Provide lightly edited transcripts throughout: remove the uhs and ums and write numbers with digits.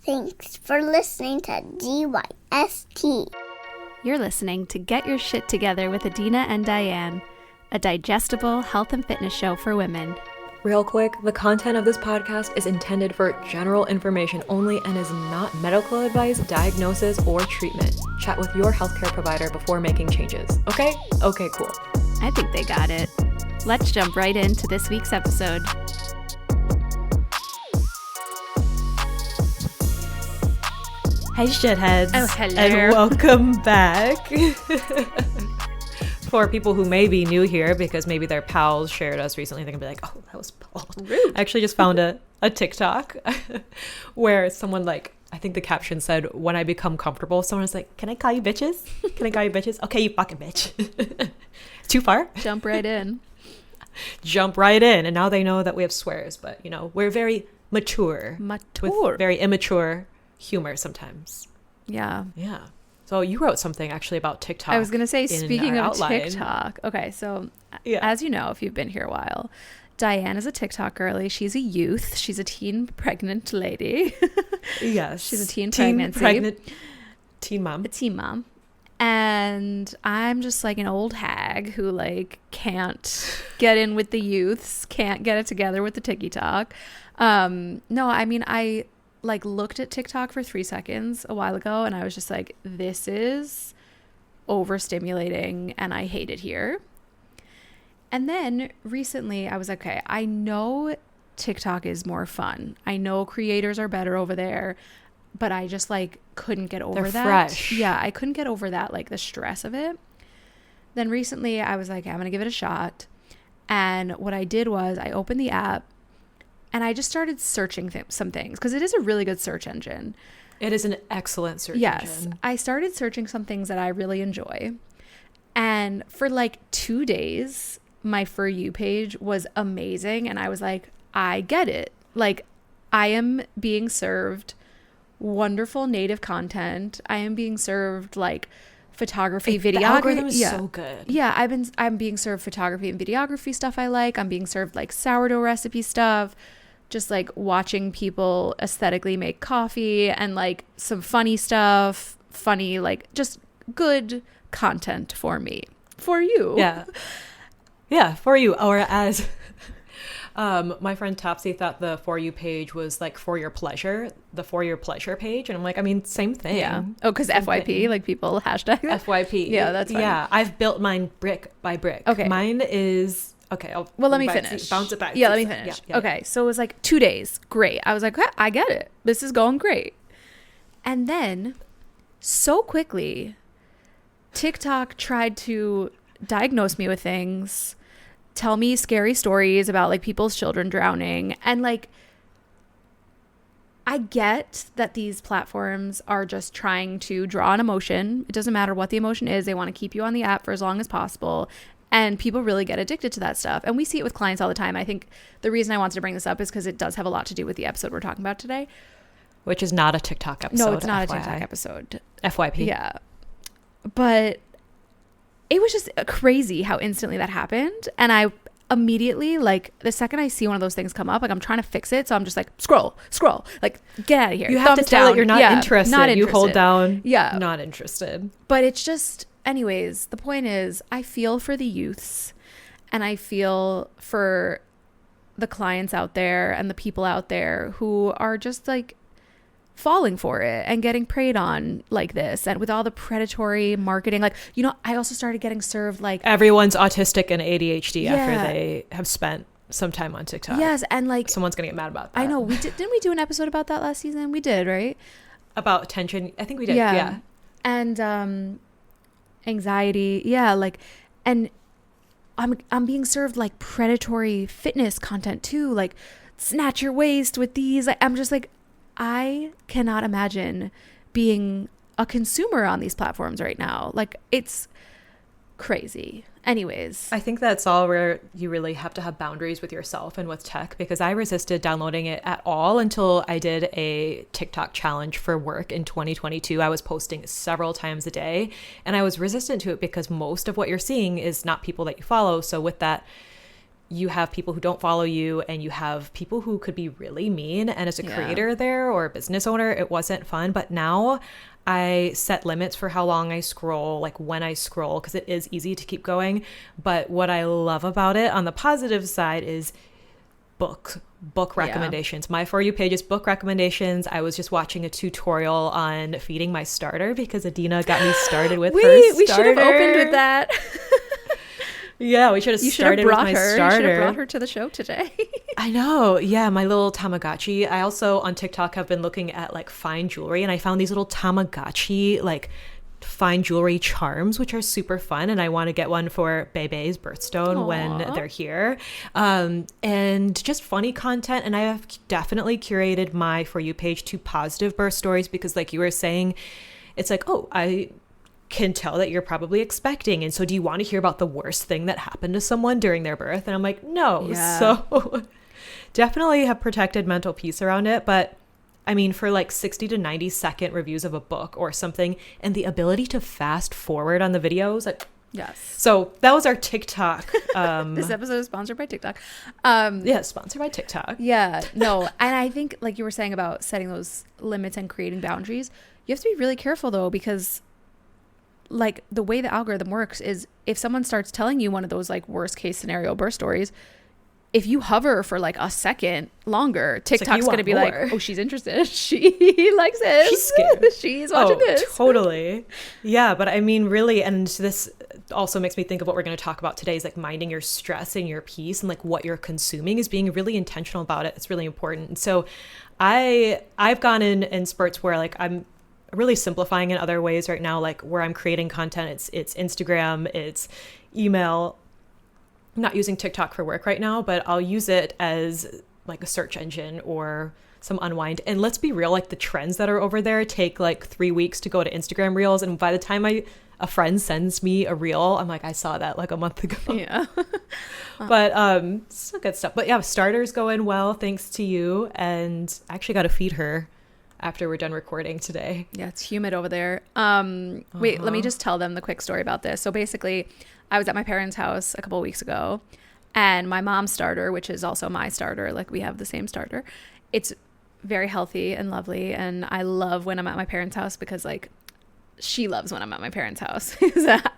Thanks for listening to DYST. You're listening to Get Your Shit Together with Adina and Diane, a digestible health and fitness show for women. Real quick, the content of this podcast is intended for general information only and is not medical advice, diagnosis, or treatment. Chat with your healthcare provider before making changes. Okay? Okay, cool. I think they got it. Let's jump right into this week's episode. Hey shitheads. Oh, hello. And welcome back. For people who may be new here because maybe their pals shared us recently, they're gonna be like, oh, that was Paul. Rude. I actually just found a TikTok where someone, like, I think the caption said, when I become comfortable, someone was like, can I call you bitches? Can I call you bitches? Okay, you fucking bitch. Too far? Jump right in. Jump right in. And now they know that we have swears, but you know, we're very mature. With very immature humor sometimes. Yeah. So you wrote something actually about TikTok. I was going to say, speaking of outline. TikTok. Okay, so as you know, if you've been here a while, Diane is a TikTok girly. She's a youth. She's a teen pregnant lady. Yes. She's a teen pregnancy. Teen mom. A teen mom. And I'm just like an old hag who like can't get in with the youths, can't get it together with the TikTok. No, I mean, I like looked at TikTok for 3 seconds a while ago and I was just like, this is overstimulating and I hate it here. And then recently I was like, okay, I know TikTok is more fun. I know creators are better over there, but I just like couldn't get over They're that. fresh. Yeah, I couldn't get over that, like the stress of it. Then recently I was like, I'm going to give it a shot. And what I did was I opened the app and I just started searching some things because it is a really good search engine. It is an excellent search engine. I started searching some things that I really enjoy. And for like 2 days, my For You page was amazing. And I was like, I get it. Like, I am being served wonderful native content. I am being served like photography, videography. The algorithm is so good. Yeah, I'm being served photography and videography stuff I like. I'm being served like sourdough recipe stuff. Just like watching people aesthetically make coffee and like some funny stuff, like just good content for me, for you. Yeah, for you. Or as my friend Topsy thought the For You page was like for your pleasure, the For Your Pleasure page. And I'm like, I mean, same thing. Yeah. Oh, because FYP, like people hashtag that? FYP. Yeah, that's fine. Yeah, I've built mine brick by brick. Okay. Mine is... Okay, let me finish. Bounce it back. Yeah, let me finish. Yeah. Okay, so it was like 2 days. Great. I was like, I get it. This is going great. And then, so quickly, TikTok tried to diagnose me with things, tell me scary stories about like people's children drowning. And like, I get that these platforms are just trying to draw an emotion. It doesn't matter what the emotion is. They want to keep you on the app for as long as possible. And people really get addicted to that stuff. And we see it with clients all the time. I think the reason I wanted to bring this up is because it does have a lot to do with the episode we're talking about today. Which is not a TikTok episode. No, it's not FYI. a TikTok episode. FYP. Yeah. But it was just crazy how instantly that happened. And I immediately, like, the second I see one of those things come up, like, I'm trying to fix it. So I'm just like, scroll, like, get out of here. You have to tell it you're not interested. Not interested. You hold down, yeah, not interested. But it's just... Anyways, the point is, I feel for the youths and I feel for the clients out there and the people out there who are just like falling for it and getting preyed on like this. And with all the predatory marketing, like, you know, I also started getting served like... Everyone's autistic and ADHD after they have spent some time on TikTok. Yes, and like... Someone's going to get mad about that. I know. Didn't we do an episode about that last season? We did, right? About attention. I think we did. Yeah. And... anxiety, like, and I'm being served like predatory fitness content too, like snatch your waist with these. Like, I'm just like, I cannot imagine being a consumer on these platforms right now. Like, it's crazy. Anyways, I think that's all where you really have to have boundaries with yourself and with tech, because I resisted downloading it at all until I did a TikTok challenge for work in 2022. I was posting several times a day and I was resistant to it because most of what you're seeing is not people that you follow. So with that, you have people who don't follow you, and you have people who could be really mean. And as a creator there or a business owner, it wasn't fun. But now I set limits for how long I scroll, like when I scroll, because it is easy to keep going. But what I love about it on the positive side is book recommendations. My For You page is book recommendations. I was just watching a tutorial on feeding my starter because Adina got me started with her starter. We should have opened with that. Yeah, we should have started with my starter. You should have brought her to the show today. I know. Yeah, my little Tamagotchi. I also on TikTok have been looking at like fine jewelry, and I found these little Tamagotchi like fine jewelry charms, which are super fun, and I want to get one for Bebe's birthstone when they're here. And just funny content. And I have definitely curated my For You page to positive birth stories because, like you were saying, it's like, oh, I can tell that you're probably expecting, and so do you want to hear about the worst thing that happened to someone during their birth? And I'm like, no. So definitely have protected mental peace around it. But I mean, for like 60 to 90 second reviews of a book or something, and the ability to fast forward on the videos, like, yes. So that was our TikTok. This episode is sponsored by TikTok. Yeah, sponsored by TikTok. Yeah, no. And I think, like you were saying about setting those limits and creating boundaries, you have to be really careful though, because like the way the algorithm works is if someone starts telling you one of those like worst case scenario birth stories, if you hover for like a second longer, TikTok's going to be like, oh, she's interested. She likes this. She's scared. She's watching this. Totally. Yeah. But I mean, really, and this also makes me think of what we're going to talk about today is like minding your stress and your peace, and like what you're consuming is being really intentional about it. It's really important. And so I've gone in spurts where like I'm really simplifying in other ways right now, like where I'm creating content. It's Instagram, it's email. I'm not using TikTok for work right now, but I'll use it as like a search engine or some unwind. And let's be real, like the trends that are over there take like 3 weeks to go to Instagram Reels. And by the time a friend sends me a reel, I'm like, I saw that like a month ago. Yeah. But still good stuff. But yeah, starter's going well, thanks to you. And I actually got to feed her after we're done recording today. Yeah, it's humid over there. Wait, let me just tell them the quick story about this. So basically, I was at my parents' house a couple of weeks ago, and my mom's starter, which is also my starter, like we have the same starter, it's very healthy and lovely, and I love when I'm at my parents' house because like she loves when I'm at my parents' house.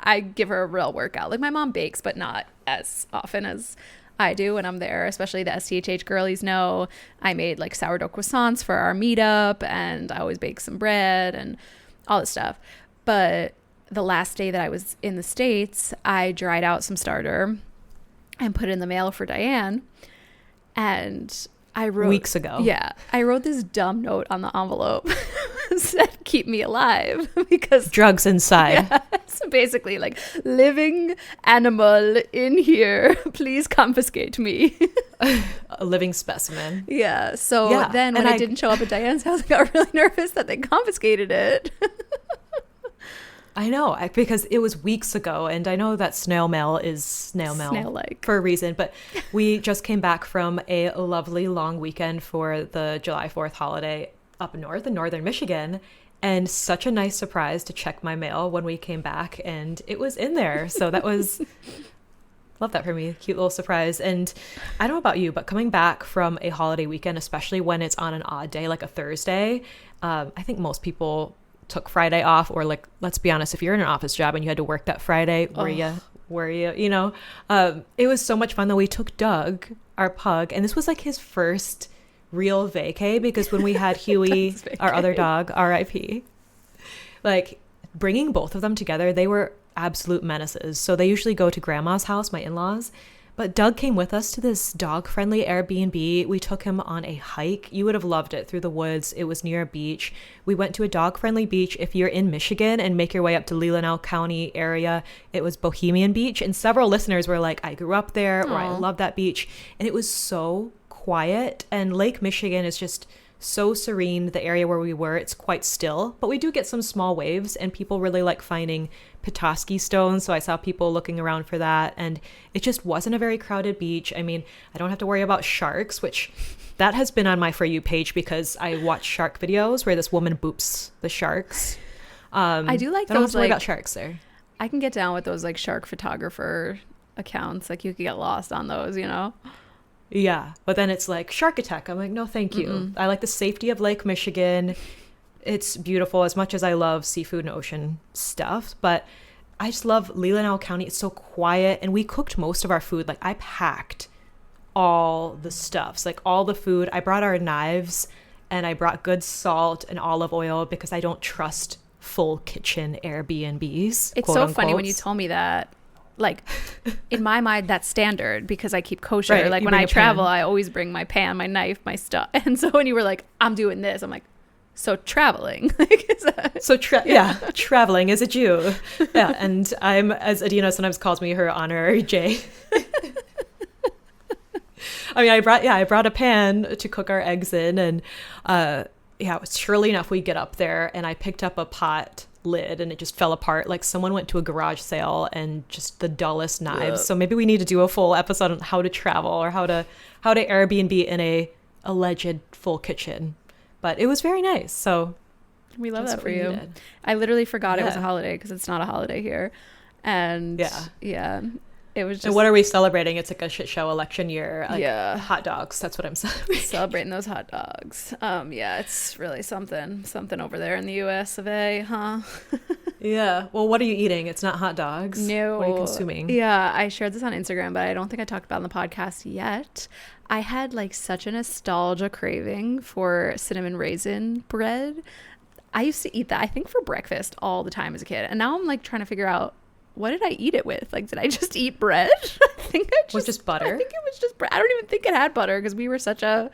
I give her a real workout. Like my mom bakes, but not as often as I do when I'm there, especially the STHH girlies know I made like sourdough croissants for our meetup, and I always bake some bread and all this stuff. But the last day that I was in the States, I dried out some starter and put it in the mail for Diane. And I wrote weeks ago. Yeah. I wrote this dumb note on the envelope said, keep me alive, because drugs inside. Yeah, so basically like living animal in here, please confiscate me. A living specimen. Yeah. So then when I didn't show up at Diane's house, I got really nervous that they confiscated it. I know, because it was weeks ago, and I know that snail mail is snail-like for a reason, but we just came back from a lovely long weekend for the July 4th holiday up north in northern Michigan, and such a nice surprise to check my mail when we came back, and it was in there. So that was, love that for me, cute little surprise. And I don't know about you, but coming back from a holiday weekend, especially when it's on an odd day like a Thursday, I think most people took Friday off, or like, let's be honest, if you're in an office job and you had to work that Friday, were you, it was so much fun that we took Doug, our pug, and this was like his first real vacay, because when we had Huey, our other dog, RIP, like bringing both of them together, they were absolute menaces. So they usually go to grandma's house, my in-laws, but Doug came with us to this dog-friendly Airbnb. We took him on a hike. You would have loved it, through the woods. It was near a beach. We went to a dog-friendly beach. If you're in Michigan and make your way up to Leelanau County area, it was Bohemian Beach. And several listeners were like, I grew up there, or I love that beach. And it was so quiet. And Lake Michigan is just so serene. The area where we were, it's quite still, but we do get some small waves, and people really like finding Petoskey stones. So I saw people looking around for that, and it just wasn't a very crowded beach. I mean, I don't have to worry about sharks, which that has been on my For You page because I watch shark videos where this woman boops the sharks. I do like I don't have those to worry like about sharks there. I can get down with those like shark photographer accounts. Like you could get lost on those, you know? Yeah. But then it's like Shark Attack. I'm like, no, thank you. I like the safety of Lake Michigan. It's beautiful as much as I love seafood and ocean stuff. But I just love Leelanau County. It's so quiet. And we cooked most of our food. Like I packed all the stuffs, like all the food. I brought our knives and I brought good salt and olive oil because I don't trust full kitchen Airbnbs. It's so funny when you told me that. Like in my mind, that's standard because I keep kosher. Right, like you when bring I a travel, pan. I always bring my pan, my knife, my stuff. And so when you were like, I'm doing this, I'm like, so traveling. Traveling as a Jew. Yeah, and I'm, as Adina sometimes calls me, her honorary J. I mean, I brought a pan to cook our eggs in, and surely enough, we get up there, and I picked up a pot lid, and it just fell apart. Like someone went to a garage sale, and just the dullest knives. So maybe we need to do a full episode on how to travel or how to Airbnb in a alleged full kitchen. But it was very nice. So we love that for you. I literally forgot it was a holiday because it's not a holiday here, and it was just. And what are we celebrating? It's like a shit show election year. Like hot dogs. That's what I'm celebrating those hot dogs. It's really something over there in the US of A, huh? Yeah. Well, what are you eating? It's not hot dogs. No. What are you consuming? Yeah, I shared this on Instagram, but I don't think I talked about it on the podcast yet. I had like such a nostalgia craving for cinnamon raisin bread. I used to eat that, I think, for breakfast all the time as a kid. And now I'm like trying to figure out, what did I eat it with? Like, did I just eat bread? Was just butter? I think it was just bread. I don't even think it had butter because we were such a,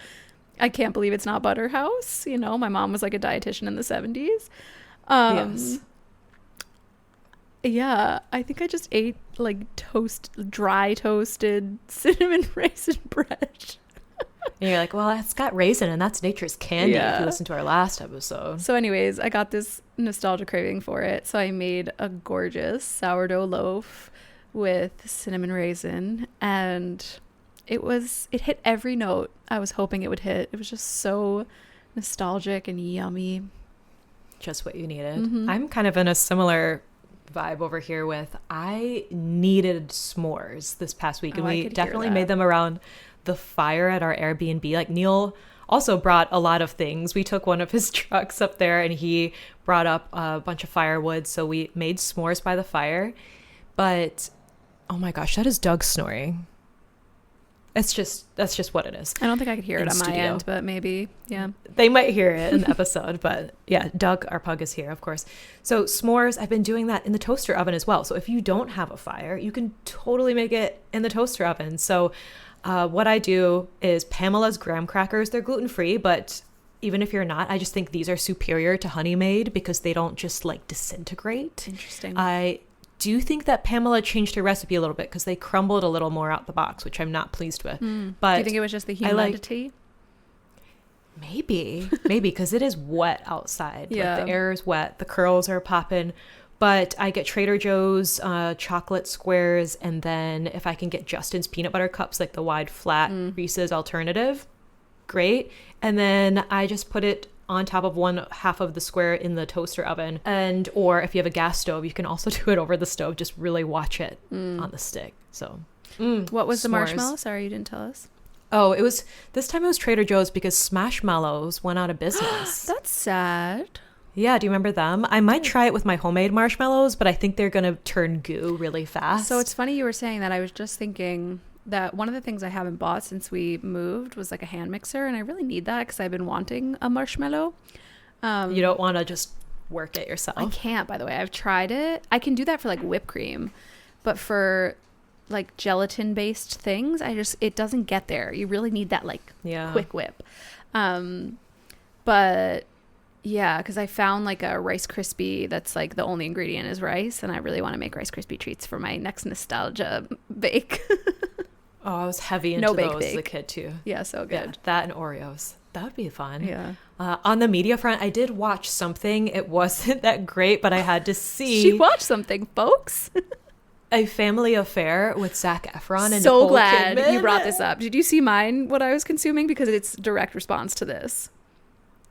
I can't believe it's not butter house. You know, my mom was like a dietitian in the 70s. Yes. Yeah, I think I just ate like dry toasted cinnamon raisin bread. And you're like, well, it's got raisin and that's nature's candy. If you listen to our last episode. So anyways, I got this nostalgia craving for it. So I made a gorgeous sourdough loaf with cinnamon raisin, and it hit every note I was hoping it would hit. It was just so nostalgic and yummy. Just what you needed. I'm kind of in a similar vibe over here with, I needed s'mores this past week, and we definitely made them around the fire at our Airbnb. Like Neil also brought a lot of things. We took one of his trucks up there and he brought up a bunch of firewood, so we made s'mores by the fire. But oh my gosh, that is Doug snoring. That's just what it is. I don't think I could hear it on my end, but maybe, yeah. They might hear it in the episode, but yeah, Doug, our pug, is here, of course. So s'mores, I've been doing that in the toaster oven as well. So if you don't have a fire, you can totally make it in the toaster oven. So what I do is Pamela's graham crackers. They're gluten-free, but even if you're not, I just think these are superior to Honey Maid because they don't just like disintegrate. Interesting. I do think that Pamela changed her recipe a little bit because they crumbled a little more out the box, which I'm not pleased with. But do you think it was just the humidity? Maybe because it is wet outside. Yeah. Like the air is wet, the curls are popping. But I get Trader Joe's chocolate squares, and then if I can get Justin's peanut butter cups, like the wide flat Reese's alternative, great. And then I just put it on top of one half of the square in the toaster oven. And or if you have a gas stove, you can also do it over the stove. Just really watch it on the stick. So what was the s'mores. Marshmallow? Sorry, you didn't tell us. Oh, this time it was Trader Joe's because Smashmallows went out of business. That's sad. Yeah, do you remember them? I might try it with my homemade marshmallows, but I think they're going to turn goo really fast. So it's funny you were saying that. I was just thinking that one of the things I haven't bought since we moved was like a hand mixer, and I really need that because I've been wanting a marshmallow. You don't want to just work it yourself? I can't, by the way. I've tried it. I can do that for like whipped cream, but for like gelatin based things, it doesn't get there. You really need that like quick whip. But yeah, because I found like a Rice Krispie that's like the only ingredient is rice, and I really want to make Rice Krispie treats for my next nostalgia bake. Oh, I was heavy into those as a kid too. Yeah, so good. Yeah, that and Oreos. That would be fun. Yeah. On the media front, I did watch something. It wasn't that great, but I had to see. She watched something, folks. A Family Affair with Zac Efron and so Nicole glad Kidman. you brought this up. Did you see mine, what I was consuming? Because it's direct response to this.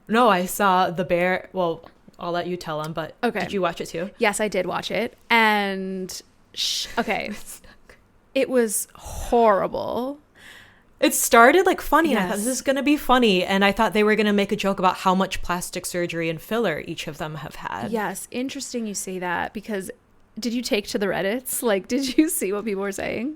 No, I saw The Bear. Well, I'll let you tell them, but did you watch it too? Yes, I did watch it. And okay. It was horrible. It started like funny, and I thought Yes. this is going to be funny, and I thought they were going to make a joke about how much plastic surgery and filler each of them have had. Yes, interesting you say that, because did you take to the Reddits? Like, did you see what people were saying?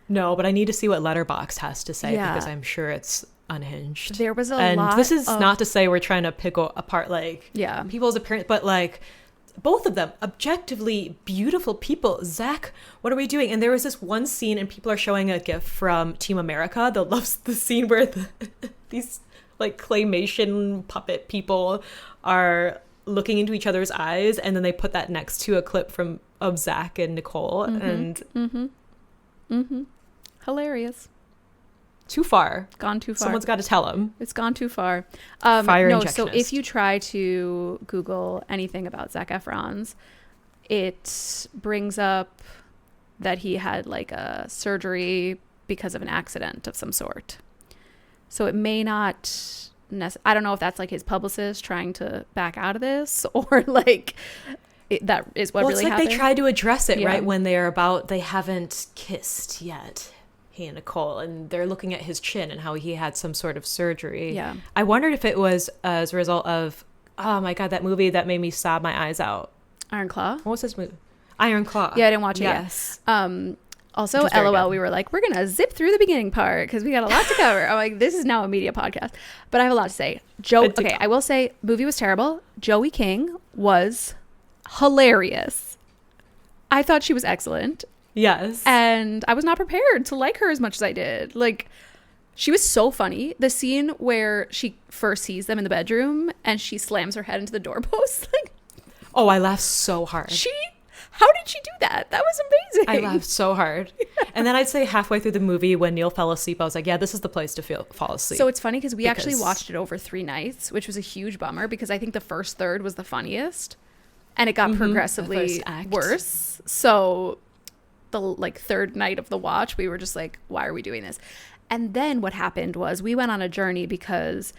No, but I need to see what Letterboxd has to say Yeah. because I'm sure it's unhinged. There was a and lot this is of- not to say we're trying to pick apart like Yeah. people's appearance, but like both of them objectively beautiful people. Zach, what are we doing? And there was this one scene, and people are showing a gif from Team America that loves the scene where these like claymation puppet people are looking into each other's eyes, and then they put that next to a clip of Zach and Nicole, and Hilarious. too far. Gone too far. Someone's got to tell them. It's gone too far. Fire no, so injectionist. if you try to Google anything about Zac Efron's, it brings up that he had like a surgery because of an accident of some sort. So it may not I don't know if that's like his publicist trying to back out of this, or like that is what Well, really it's like happened. they try to address it, Yeah. right? When they haven't kissed yet, he and Nicole, and they're looking at his chin and how he had some sort of surgery. Yeah. I wondered if it was as a result of, oh my God, that movie that made me sob my eyes out. Iron Claw. What was this movie? Iron Claw. Yeah, I didn't watch it yet. Yes. Also, Which is very LOL, good. we were like, we're going to zip through the beginning part because we got a lot to cover. I'm like, this is now a media podcast. But I have a lot to say. Okay, I will say, movie was terrible. Joey King was hilarious. I thought she was excellent. Yes. And I was not prepared to like her as much as I did. Like, she was so funny. The scene where she first sees them in the bedroom and she slams her head into the doorpost. Like, oh, I laughed so hard. how did she do that? That was amazing. I laughed so hard. And then I'd say halfway through the movie when Neil fell asleep, I was like, yeah, this is the place to fall asleep. So it's funny because we actually Because- watched it over 3 nights, which was a huge bummer because I think the first third was the funniest and it got progressively The first act. worse. So the like third night of the watch, we were just like, why are we doing this? And then what happened was we went on a journey because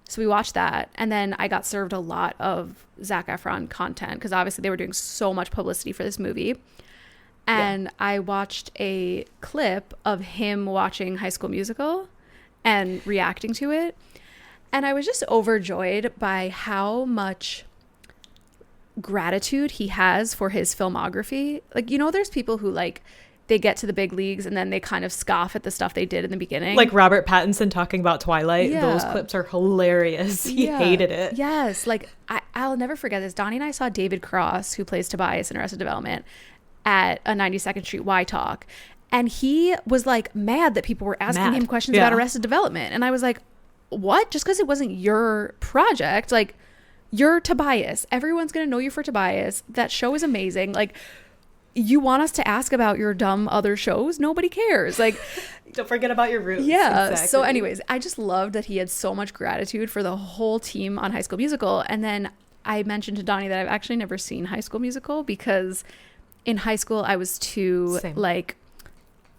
so we watched that, and then I got served a lot of Zac Efron content because obviously they were doing so much publicity for this movie. And I watched a clip of him watching High School Musical and reacting to it. And I was just overjoyed by how much gratitude he has for his filmography. Like, you know, there's people who like they get to the big leagues and then they kind of scoff at the stuff they did in the beginning. like Robert Pattinson talking about Twilight. Yeah. Those clips are hilarious. He Yeah. hated it. Yes. Like, I'll never forget this. Donnie and I saw David Cross, who plays Tobias in Arrested Development, at a 92nd Street Y Talk. And he was like mad that people were asking him questions about Arrested Development. And I was like, what? Just because it wasn't your project, like, you're Tobias. Everyone's going to know you for Tobias. That show is amazing. Like, you want us to ask about your dumb other shows? Nobody cares. Like, Don't forget about your roots. yeah. Exactly. So anyways, I just loved that he had so much gratitude for the whole team on High School Musical. And then I mentioned to Donnie that I've actually never seen High School Musical because in high school I was too Same. like,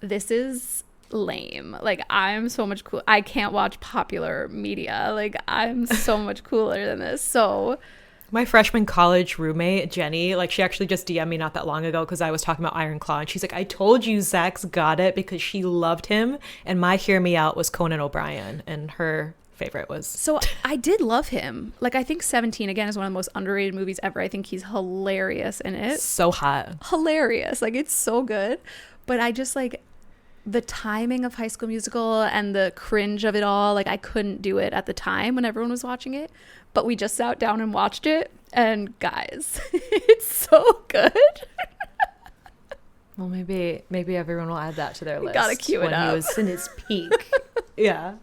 this is lame. Like, I'm so much cool. I can't watch popular media. Like, I'm so much cooler than this. So My freshman college roommate, Jenny, like she actually just DM'd me not that long ago because I was talking about Iron Claw. And she's like, I told you Zach's got it because she loved him. And my Hear Me Out was Conan O'Brien. And her favorite was... So I did love him. Like, I think 17, again, is one of the most underrated movies ever. I think he's hilarious in it. so hot. Hilarious. Like, it's so good. But I just, like, the timing of High School Musical and the cringe of it all, like, I couldn't do it at the time when everyone was watching it. But we just sat down and watched it. And guys, it's so good. Well, maybe everyone will add that to their list. gotta queue it when up. he was in his peak. Yeah.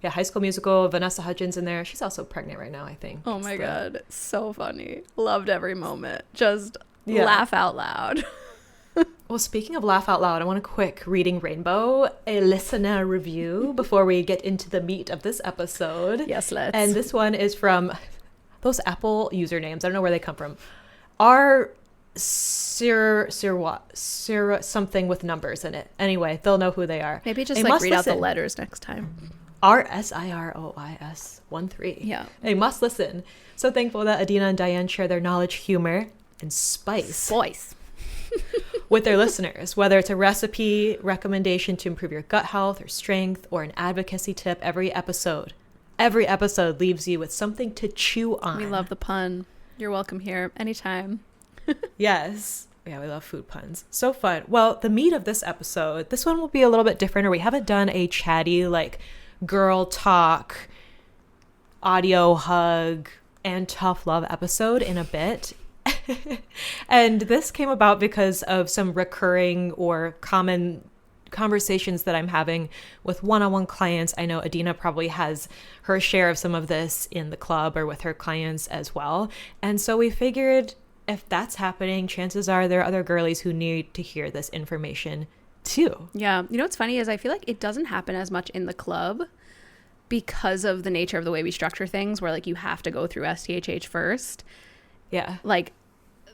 Yeah, High School Musical, Vanessa Hudgens in there. She's also pregnant right now, I think. Oh my God. So funny. Loved every moment. Just Yeah. laugh out loud. Well, speaking of laugh out loud, I want a quick Reading Rainbow, a listener review before we get into the meat of this episode. Yes, let's. And this one is from those Apple usernames. I don't know where they come from. R Sir something with numbers in it. Anyway, they'll know who they are. Maybe just They like must read out the listen. letters next time. RSIROIS 13. Yeah. They must listen. So thankful that Adina and Diane share their knowledge, humor, and spice. Voice. with their listeners, whether it's a recipe, recommendation to improve your gut health or strength, or an advocacy tip. Every episode leaves you with something to chew on. We love the pun. You're welcome here anytime. Yes. Yeah, we love food puns. So fun. Well, the meat of this episode, this one will be a little bit different, or we haven't done a chatty, like, girl talk, audio hug, and tough love episode in a bit. And this came about because of some recurring or common conversations that I'm having with one-on-one clients. I know Adina probably has her share of some of this in the club or with her clients as well. And so we figured if that's happening, chances are there are other girlies who need to hear this information too. Yeah. You know what's funny is I feel like it doesn't happen as much in the club because of the nature of the way we structure things, where like you have to go through STHH first. Yeah. Like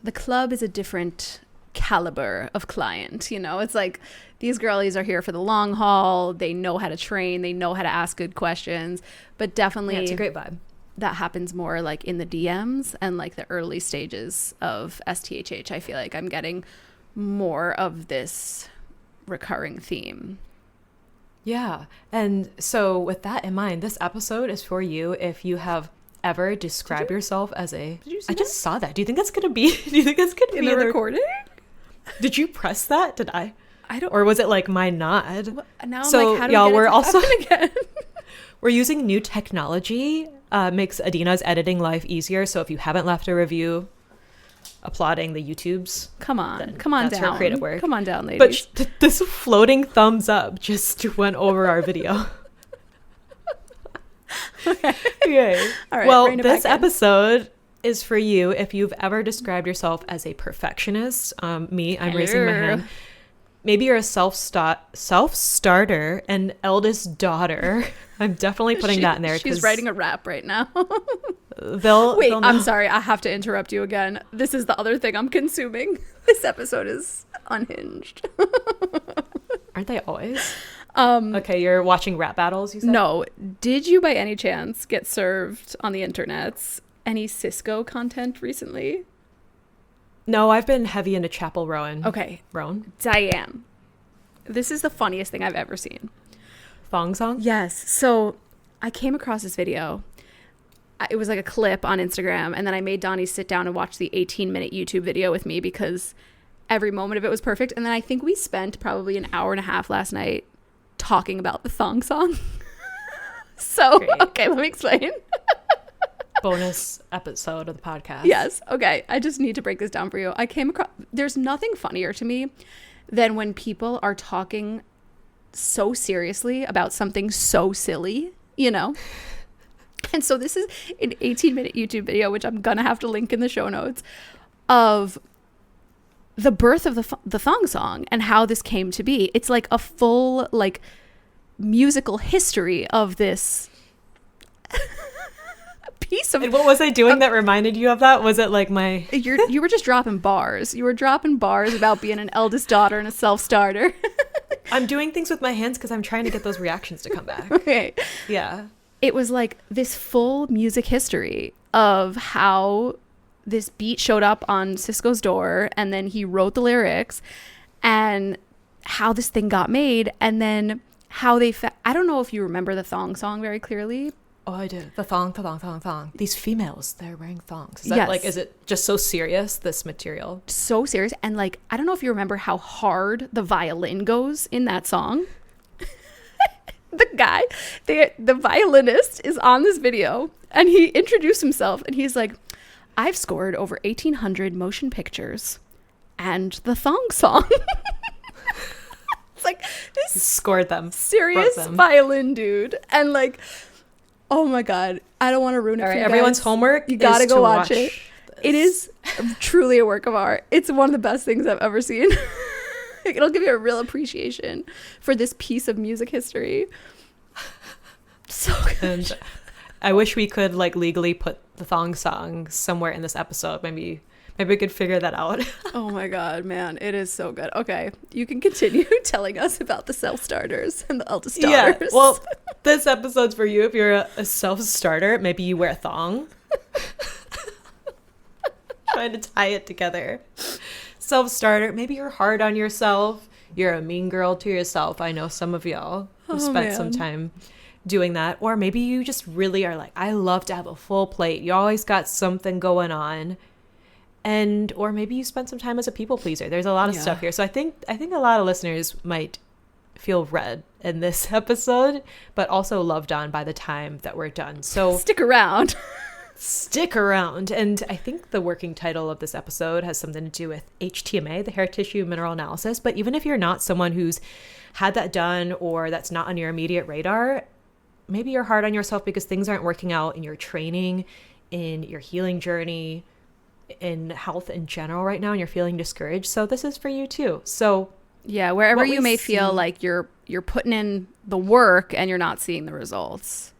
the club is a different caliber of client, you know? It's like these girlies are here for the long haul. They know how to train. They know how to ask good questions. But definitely, Yeah, it's a great vibe. that happens more like in the DMs and like the early stages of STHH. I feel like I'm getting more of this recurring theme. Yeah. And so with that in mind, this episode is for you if you have ever described yourself as a... Did you see I just saw that. Do you think that's going to be... Do you think that's going to In be the recording? Did you press that? Did I? I don't... Or was it like my nod? Now I'm So, like, how do y'all, we get we're it to also- happen again? We're using new technology. Makes Adina's editing life easier. So if you haven't left a review applauding the YouTubes... Come on Then down. that's her creative work. Come on down, ladies. But this floating thumbs up just went over our video. Okay. All right, Well, rein it this back in. episode is for you if you've ever described yourself as a perfectionist. I'm raising my hand. Maybe you're a self-starter, an eldest daughter. I'm definitely putting that in there. She's writing a rap right now. They'll I'm know. sorry. I have to interrupt you again. This is the other thing I'm consuming. This episode is unhinged. Aren't they always? Okay, you're watching rap battles, you said? No. Did you by any chance get served on the internets any Cisco content recently? No, I've been heavy into Chapel Rowan. Okay. Rowan? Diane. This is the funniest thing I've ever seen. Thong song? Yes. So I came across this video. It was like a clip on Instagram. And then I made Donnie sit down and watch the 18-minute YouTube video with me because every moment of it was perfect. And then I think we spent probably an hour and a half last night talking about the thong song. So, Great. okay, let me explain. Bonus episode of the podcast. Yes. Okay. I just need to break this down for you. I came across, there's nothing funnier to me than when people are talking so seriously about something so silly, you know? And so this is an 18-minute YouTube video, which I'm going to have to link in the show notes, of the birth of the thong song and how this came to be. It's like a full, like, musical history of this piece of... And what was I doing that reminded you of that? Was it like my... You were just dropping bars. You were dropping bars about being an eldest daughter and a self-starter. I'm doing things with my hands because I'm trying to get those reactions to come back. Okay. Yeah. It was like this full music history of how this beat showed up on Cisco's door, and then he wrote the lyrics, and how this thing got made, and then how they... I don't know if you remember the thong song very clearly. Oh, I did. The thong, thong, thong, thong. These females, they're wearing thongs. Is that Yes. like, is it just so serious, this material? So serious. And like, I don't know if you remember how hard the violin goes in that song. The guy, the violinist is on this video, and he introduced himself, and he's like, I've scored over 1,800 motion pictures and the thong song. It's like this Scored them. serious Wrote them. violin dude. And like, oh my God, I don't want to ruin it All for right, you everyone's guys. homework You gotta is go to watch it. this. It is truly a work of art. It's one of the best things I've ever seen. It'll give you a real appreciation for this piece of music history. So good. And I wish we could like legally put the thong song somewhere in this episode. Maybe we could figure that out. Oh my God, man. It is so good. Okay. You can continue telling us about the self-starters and the eldest daughters. Yeah. Well, this episode's for you if you're a self-starter. Maybe you wear a thong. Trying to tie it together. self-starter. Maybe you're hard on yourself. You're a mean girl to yourself. I know some of y'all who spent some time doing that. Or maybe you just really are like, I love to have a full plate. You always got something going on. Or maybe you spent some time as a people pleaser. There's a lot of stuff here. So I think a lot of listeners might feel read in this episode, but also loved on by the time that we're done. So stick around. Stick around. And I think the working title of this episode has something to do with HTMA, the hair tissue mineral analysis. But even if you're not someone who's had that done or that's not on your immediate radar, maybe you're hard on yourself because things aren't working out in your training, in your healing journey, in health in general right now, and you're feeling discouraged. So this is for you too. So yeah, wherever you may feel like you're putting in the work and you're not seeing the results.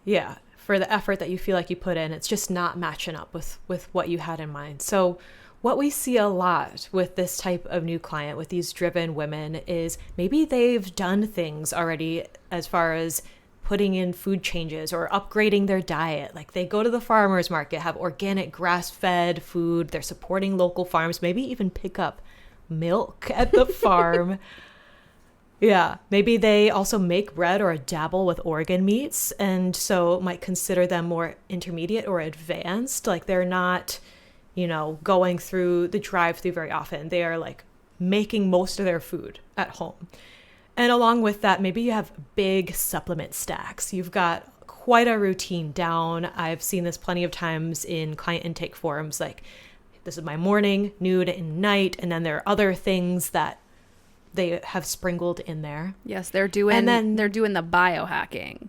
Yeah, for the effort that you feel like you put in, it's just not matching up with what you had in mind. So what we see a lot with this type of new client, with these driven women, is maybe they've done things already as far as putting in food changes or upgrading their diet. Like they go to the farmer's market, have organic grass-fed food. They're supporting local farms, maybe even pick up milk at the farm. Yeah, maybe they also make bread or dabble with organ meats, and so might consider them more intermediate or advanced. Like they're not, going through the drive-through very often. They are like making most of their food at home. And along with that, maybe you have big supplement stacks. You've got quite a routine down. I've seen this plenty of times in client intake forums, like this is my morning, noon, and night. And then there are other things that they have sprinkled in there. Yes, they're doing the biohacking.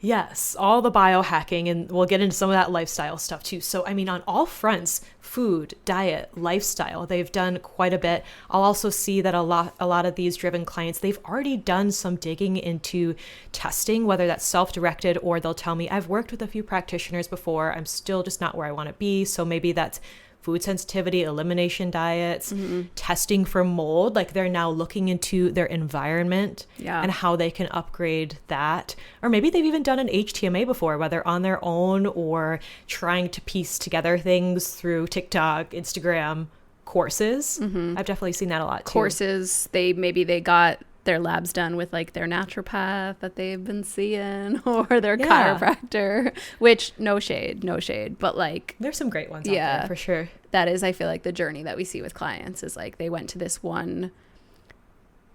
Yes, all the biohacking, and we'll get into some of that lifestyle stuff too. So, I mean, on all fronts, food, diet, lifestyle, they've done quite a bit. I'll also see that a lot of these driven clients, they've already done some digging into testing, whether that's self-directed or they'll tell me, I've worked with a few practitioners before. I'm still just not where I want to be. So maybe that's food sensitivity, elimination diets, testing for mold. Like they're now looking into their environment and how they can upgrade that. Or maybe they've even done an HTMA before, whether on their own or trying to piece together things through TikTok, Instagram, courses. I've definitely seen that a lot too. Courses, they got their labs done with like their naturopath that they've been seeing or their chiropractor, which no shade, but like there's some great ones out there for sure. That is, I feel like the journey that we see with clients is like they went to this one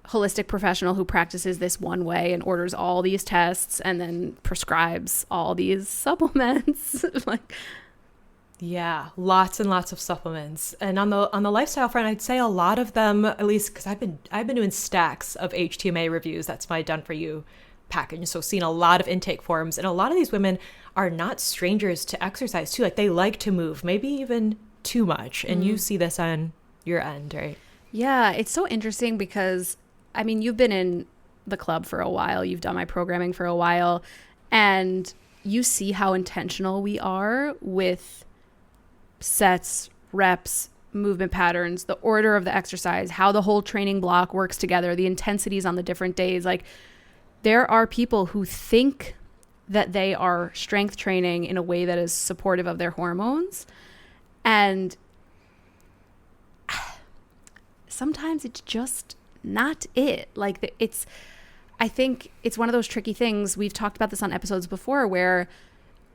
holistic professional who practices this one way and orders all these tests and then prescribes all these supplements. Like yeah, lots and lots of supplements. And on the lifestyle front, I'd say a lot of them, at least because I've been doing stacks of HTMA reviews. That's my done for you package. So seen a lot of intake forums, and a lot of these women are not strangers to exercise too. Like they like to move, maybe even too much. And you see this on your end, right? Yeah, it's so interesting because I mean, you've been in the club for a while, you've done my programming for a while, and you see how intentional we are with sets, reps, movement patterns, the order of the exercise, how the whole training block works together, the intensities on the different days. Like there are people who think that they are strength training in a way that is supportive of their hormones. And sometimes it's just not it. Like I think it's one of those tricky things. We've talked about this on episodes before where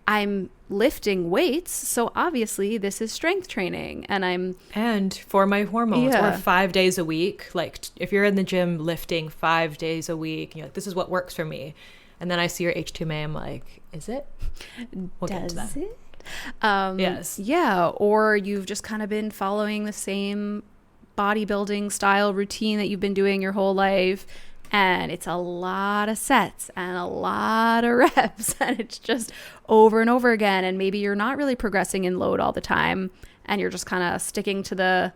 I'm lifting weights, so obviously this is strength training, and for my hormones, or 5 days a week. Like if you're in the gym lifting 5 days a week, you're like, this is what works for me. And then I see your HTMA, I'm like, is it? Does it? Yes. Yeah. Or you've just kind of been following the same bodybuilding style routine that you've been doing your whole life. And it's a lot of sets and a lot of reps, and it's just over and over again. And maybe you're not really progressing in load all the time, and you're just kind of sticking to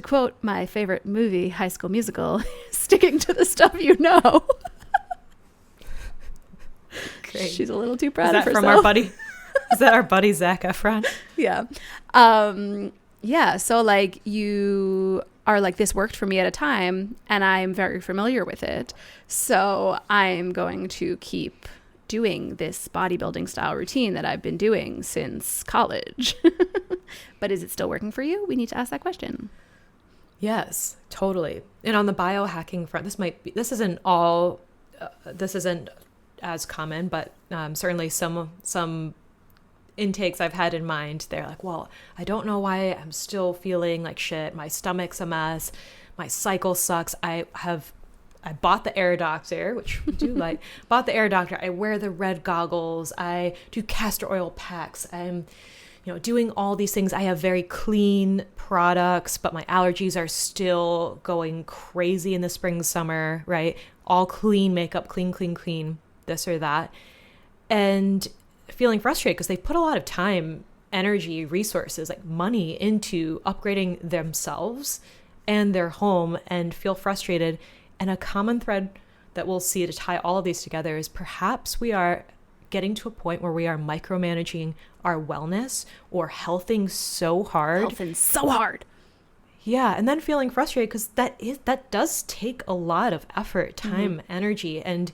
quote my favorite movie, High School Musical, sticking to the stuff you know. Great. She's a little too proud of herself. From our buddy? Is that our buddy Zac Efron? Yeah. Yeah. So like you are like, this worked for me at a time and I'm very familiar with it. So I'm going to keep doing this bodybuilding style routine that I've been doing since college. But is it still working for you? We need to ask that question. Yes, totally. And on the biohacking front, this isn't as common, but certainly some intakes I've had in mind, they're like, well, I don't know why I'm still feeling like shit. My stomach's a mess. My cycle sucks. I bought the Air Doctor, which we do like, bought the Air Doctor. I wear the red goggles. I do castor oil packs. I'm, doing all these things. I have very clean products, but my allergies are still going crazy in the spring, summer, right? All clean makeup, clean, this or that. And feeling frustrated because they put a lot of time, energy, resources, like money into upgrading themselves and their home, and feel frustrated. And a common thread that we'll see to tie all of these together is perhaps we are getting to a point where we are micromanaging our wellness or healthing so hard. Healthing so hard. Yeah, and then feeling frustrated because that does take a lot of effort, time, energy, and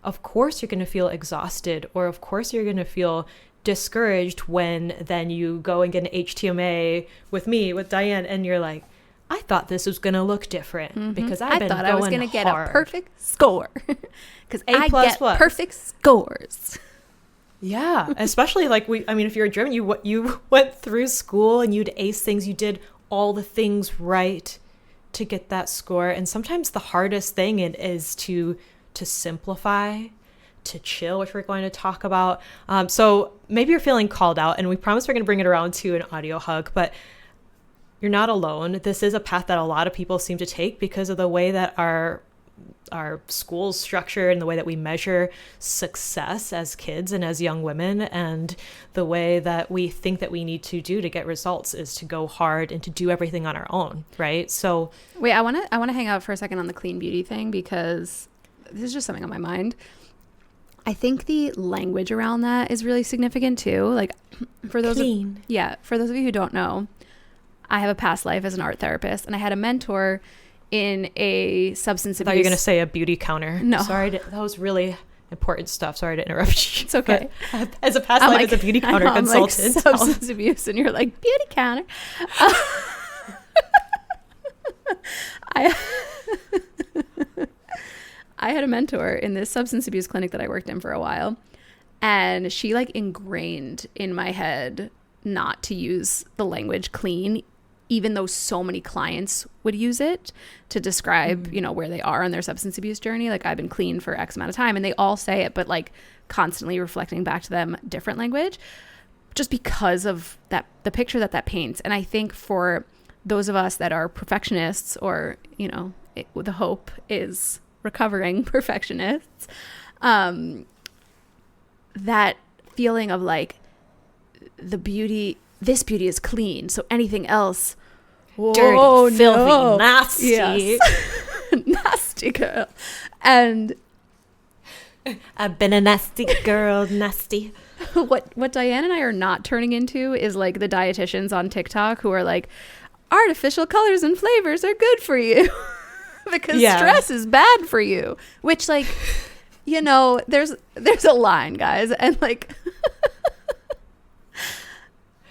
of course you're going to feel exhausted, or of course you're going to feel discouraged when then you go and get an HTMA with Diane, and you're like, I thought this was going to look different because I thought I was going to get a perfect score because I get what? perfect scores. Yeah, especially like if you're a German, you went through school and you'd ace things, you did all the things right to get that score. And sometimes the hardest thing is to simplify, to chill, which we're going to talk about. So maybe you're feeling called out, and we promise we're going to bring it around to an audio hug, but you're not alone. This is a path that a lot of people seem to take because of the way that our school's structured and the way that we measure success as kids and as young women, and the way that we think that we need to do to get results is to go hard and to do everything on our own, right? So wait, I want to hang out for a second on the clean beauty thing, because this is just something on my mind. I think the language around that is really significant too. Like for those of you who don't know, I have a past life as an art therapist, and I had a mentor in a substance abuse. I thought you were going to say a beauty counter. No. Sorry, that was really important stuff. Sorry to interrupt you. It's okay. But as a past life as a beauty counter consultant. Like substance abuse, and you're like, beauty counter. I had a mentor in this substance abuse clinic that I worked in for a while, and she like ingrained in my head not to use the language clean, even though so many clients would use it to describe, where they are on their substance abuse journey. Like, I've been clean for X amount of time, and they all say it, but like constantly reflecting back to them different language, just because of that, the picture that paints. And I think for those of us that are perfectionists, or, the hope is recovering perfectionists, that feeling of like this beauty is clean, so anything else, dirty, filthy, nasty. Yes. Nasty girl. And I've been a nasty girl, nasty. What Diane and I are not turning into is like the dietitians on TikTok who are like, artificial colors and flavors are good for you because stress is bad for you, which, like, there's a line, guys, and like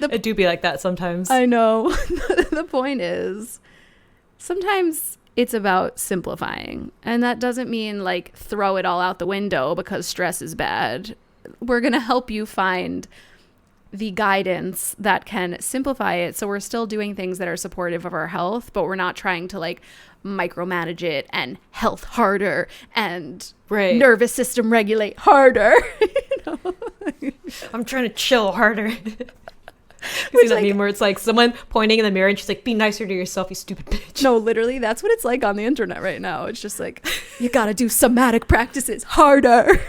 It do be like that sometimes. I know. The point is, sometimes it's about simplifying. And that doesn't mean like throw it all out the window because stress is bad. We're going to help you find the guidance that can simplify it. So we're still doing things that are supportive of our health, but we're not trying to like micromanage it and health harder and nervous system regulate harder. I'm trying to chill harder. You see that meme where it's like someone pointing in the mirror and she's like, be nicer to yourself, you stupid bitch. No, literally, that's what it's like on the internet right now. It's just like, you gotta do somatic practices harder.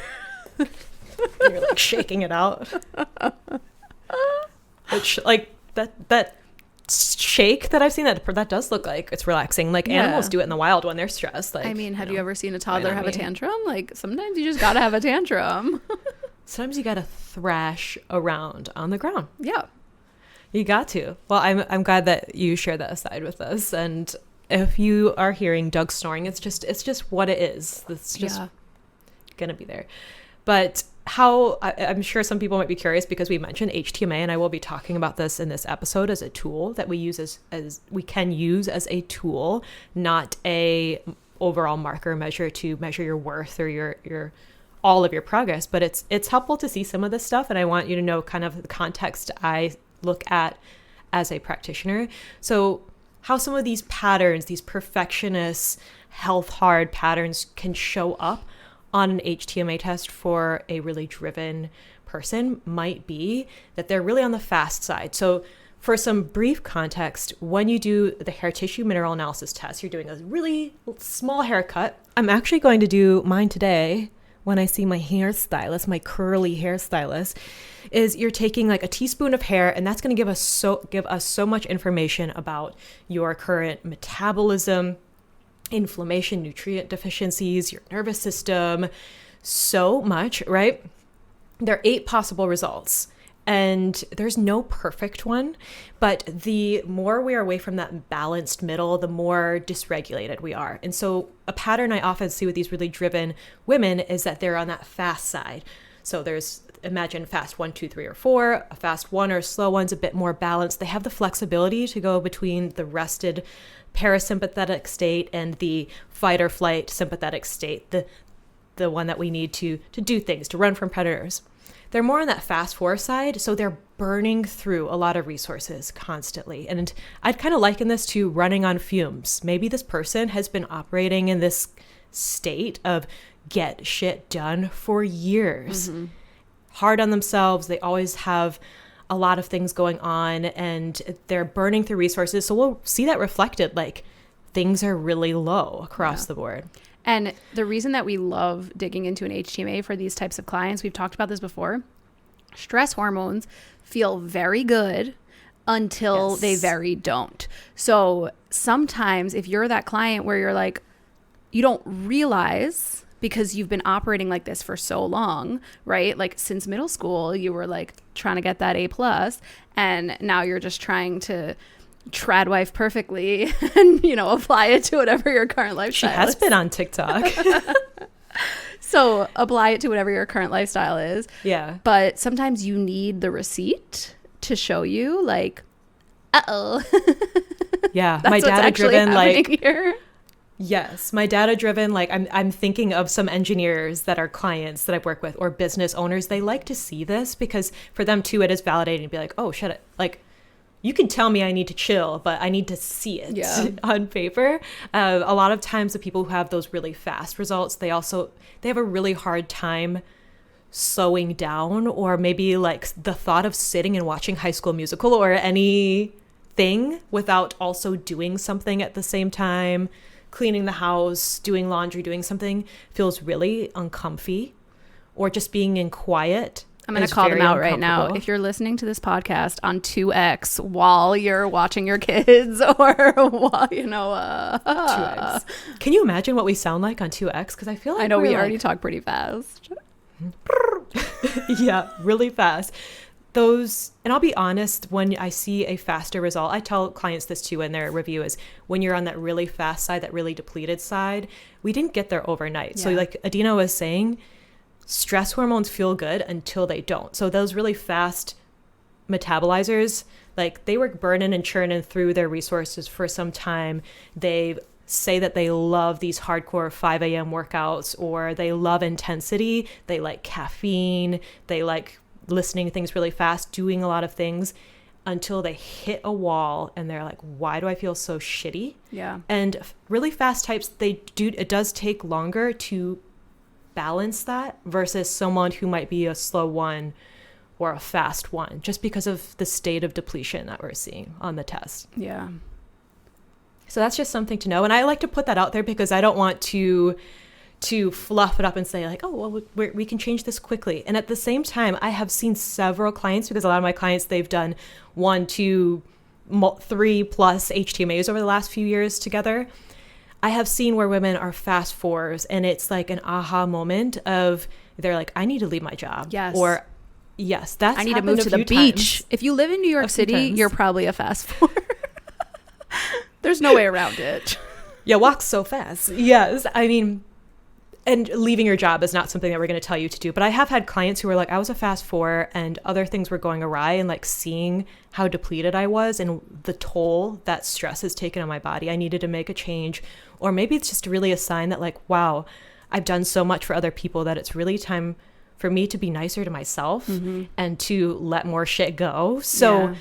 You're like shaking it out. Which, like, that shake that I've seen, that does look like it's relaxing. Like, animals do it in the wild when they're stressed. Like, I mean, have you ever seen a toddler have a tantrum? Like, sometimes you just gotta have a tantrum. Sometimes you gotta thrash around on the ground. Yeah. You got to. Well, I'm glad that you share that aside with us. And if you are hearing Doug snoring, it's just what it is. It's just gonna be there. But I'm sure some people might be curious because we mentioned HTMA, and I will be talking about this in this episode as a tool that we use as we can use as a tool, not a overall marker measure to measure your worth or your all of your progress. But it's helpful to see some of this stuff, and I want you to know kind of the context I look at as a practitioner. So how some of these patterns, these perfectionist, health hard patterns can show up on an HTMA test for a really driven person might be that they're really on the fast side. So for some brief context, when you do the hair tissue mineral analysis test, you're doing a really small haircut. I'm actually going to do mine today when I see my hairstylist, my curly hairstylist, is you're taking like a teaspoon of hair, and that's going to give us so much information about your current metabolism, inflammation, nutrient deficiencies, your nervous system, so much, right? There are 8 possible results, and there's no perfect one, but the more we are away from that balanced middle, the more dysregulated we are. And so a pattern I often see with these really driven women is that they're on that fast side. So imagine fast 1, 2, 3, or 4, a fast 1 or slow one's a bit more balanced. They have the flexibility to go between the rested parasympathetic state and the fight or flight sympathetic state, the one that we need to do things, to run from predators. They're more on that fast 4 side, so they're burning through a lot of resources constantly. And I'd kind of liken this to running on fumes. Maybe this person has been operating in this state of get shit done for years. Mm-hmm. Hard on themselves. They always have a lot of things going on, and they're burning through resources. So we'll see that reflected, like things are really low across the board. And the reason that we love digging into an HTMA for these types of clients, we've talked about this before, stress hormones feel very good until they very don't. So sometimes if you're that client where you're like, you don't realize because you've been operating like this for so long, right? Like since middle school, you were like trying to get that A+, and now you're just trying to tradwife perfectly and, apply it to whatever your current lifestyle is. She has been on TikTok. So apply it to whatever your current lifestyle is. Yeah. But sometimes you need the receipt to show you like, uh-oh. Yeah. My data-driven, like... here. Yes, my data-driven, like I'm thinking of some engineers that are clients that I've worked with or business owners. They like to see this because for them too, it is validating to be like, oh, shut it. Like, you can tell me I need to chill, but I need to see it on paper. A lot of times the people who have those really fast results, they have a really hard time slowing down, or maybe like the thought of sitting and watching High School Musical or anything without also doing something at the same time. Cleaning the house, doing laundry, doing something feels really uncomfy, or just being in quiet. I'm going to call them out right now. If you're listening to this podcast on 2X while you're watching your kids or while, 2X. Can you imagine what we sound like on 2X? Because I feel like I know we already talk pretty fast. Yeah, really fast. And I'll be honest, when I see a faster result, I tell clients this too in their review, is when you're on that really fast side, that really depleted side, we didn't get there overnight. Yeah. So like Adina was saying, stress hormones feel good until they don't. So those really fast metabolizers, like they were burning and churning through their resources for some time. They say that they love these hardcore 5 a.m. workouts, or they love intensity. They like caffeine. They like listening to things really fast, doing a lot of things, until they hit a wall and they're like, why do I feel so shitty? Yeah. And really fast types, it does take longer to balance that versus someone who might be a slow one or a fast one, just because of the state of depletion that we're seeing on the test. Yeah. So that's just something to know. And I like to put that out there because I don't want to fluff it up and say like, oh, well, we can change this quickly. And at the same time, I have seen several clients, because a lot of my clients, they've done 1, 2, 3 plus HTMAs over the last few years together. I have seen where women are fast 4s, and it's like an aha moment of, they're like, I need to leave my job. Yes. Or yes, that's I need to move to the beach. If you live in New York City, you're probably a fast 4. There's no way around it. Yeah, walk so fast. Yes. I mean, and leaving your job is not something that we're going to tell you to do. But I have had clients who were like, I was a fast 4 and other things were going awry, and like seeing how depleted I was and the toll that stress has taken on my body. I needed to make a change. Or maybe it's just really a sign that like, wow, I've done so much for other people that it's really time for me to be nicer to myself and to let more shit go. So